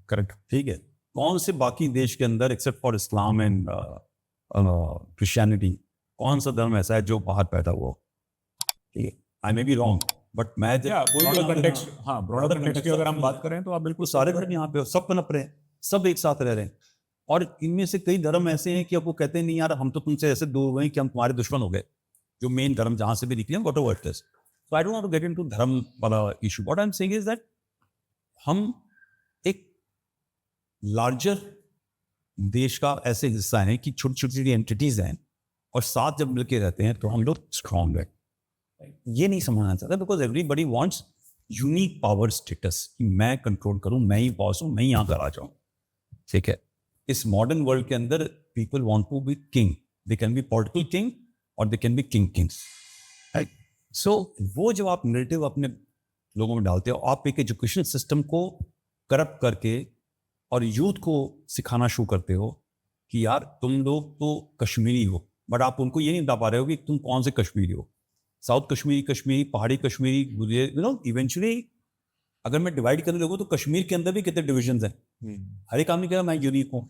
करेक्ट। ठीक है। कौन से बाकी देश के अंदर except for Islam and Christianity कौन सा धर्म ऐसा है जो बाहर पैदा हुआ? ठीक है, आई मे बी रॉन्ग, बट मैं ब्रॉडर कंटेक्स्ट, हाँ ब्रॉडर कंटेक्स्ट की अगर हम बात करें तो आप बिल्कुल सारे धर्म यहाँ पे सब पनप रहे हैं, सब एक साथ रह रहे हैं। और इनमें से कई धर्म ऐसे हैं कि अब वो कहते हैं नहीं यार हम तो तुमसे ऐसे दूर हुए कि हम तुम्हारे दुश्मन हो गए, जो मेन धर्म जहां से भी निकले, whatever it is. So I don't want to get into dharma वाला issue. What I am saying is that हम एक लार्जर देश का ऐसे हिस्सा है कि छोटी छोटी एंटिटीज हैं और साथ जब मिलके रहते हैं तो हम लोग स्ट्रॉन्ग है। ये नहीं समझना चाहता because everybody wants unique power status कि मैं कंट्रोल करूं, मैं ही बॉस हूं, मैं ही यहाँ कर आ जाऊं, ठीक है। इस मॉडर्न वर्ल्ड के अंदर people want to be king, they can be political king और they can be kings, right. So वो जब आप नैरेटिव अपने लोगों में डालते हो, आप एक एजुकेशन सिस्टम को करप्ट करके और यूथ को सिखाना शुरू करते हो कि यार तुम लोग तो कश्मीरी हो, बट आप उनको ये नहीं बता पा रहे हो कि तुम कौन से कश्मीरी हो। साउथ कश्मीरी, कश्मीरी, पहाड़ी कश्मीरी, यू नो इवेंचुअली अगर मैं डिवाइड करने लगूँ तो कश्मीर के अंदर भी कितने डिविजन्स हैं। हर एक आदमी कह रहा मैं यूनिक हूँ,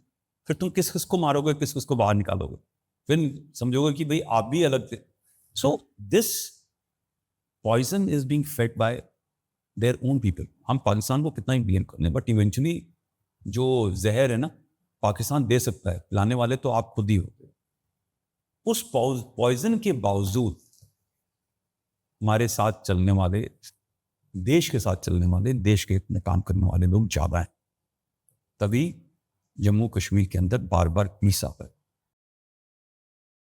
फिर तुम किस किस को मारोगे, किस किस को बाहर निकालोगे, फिर समझोगे कि भाई आप भी अलग थे। So this poison is being fed by their own people. हम पाकिस्तान को कितना ही ब्लेम कर लें, बट इवेंचुअली जो जहर है ना पाकिस्तान दे सकता है, पिलाने वाले तो आप खुद ही होते। उस पॉइजन के बावजूद हमारे साथ चलने वाले, देश के साथ चलने वाले, देश के इतने काम करने वाले लोग ज़्यादा हैं, तभी जम्मू कश्मीर के अंदर बार बार पीस आता है।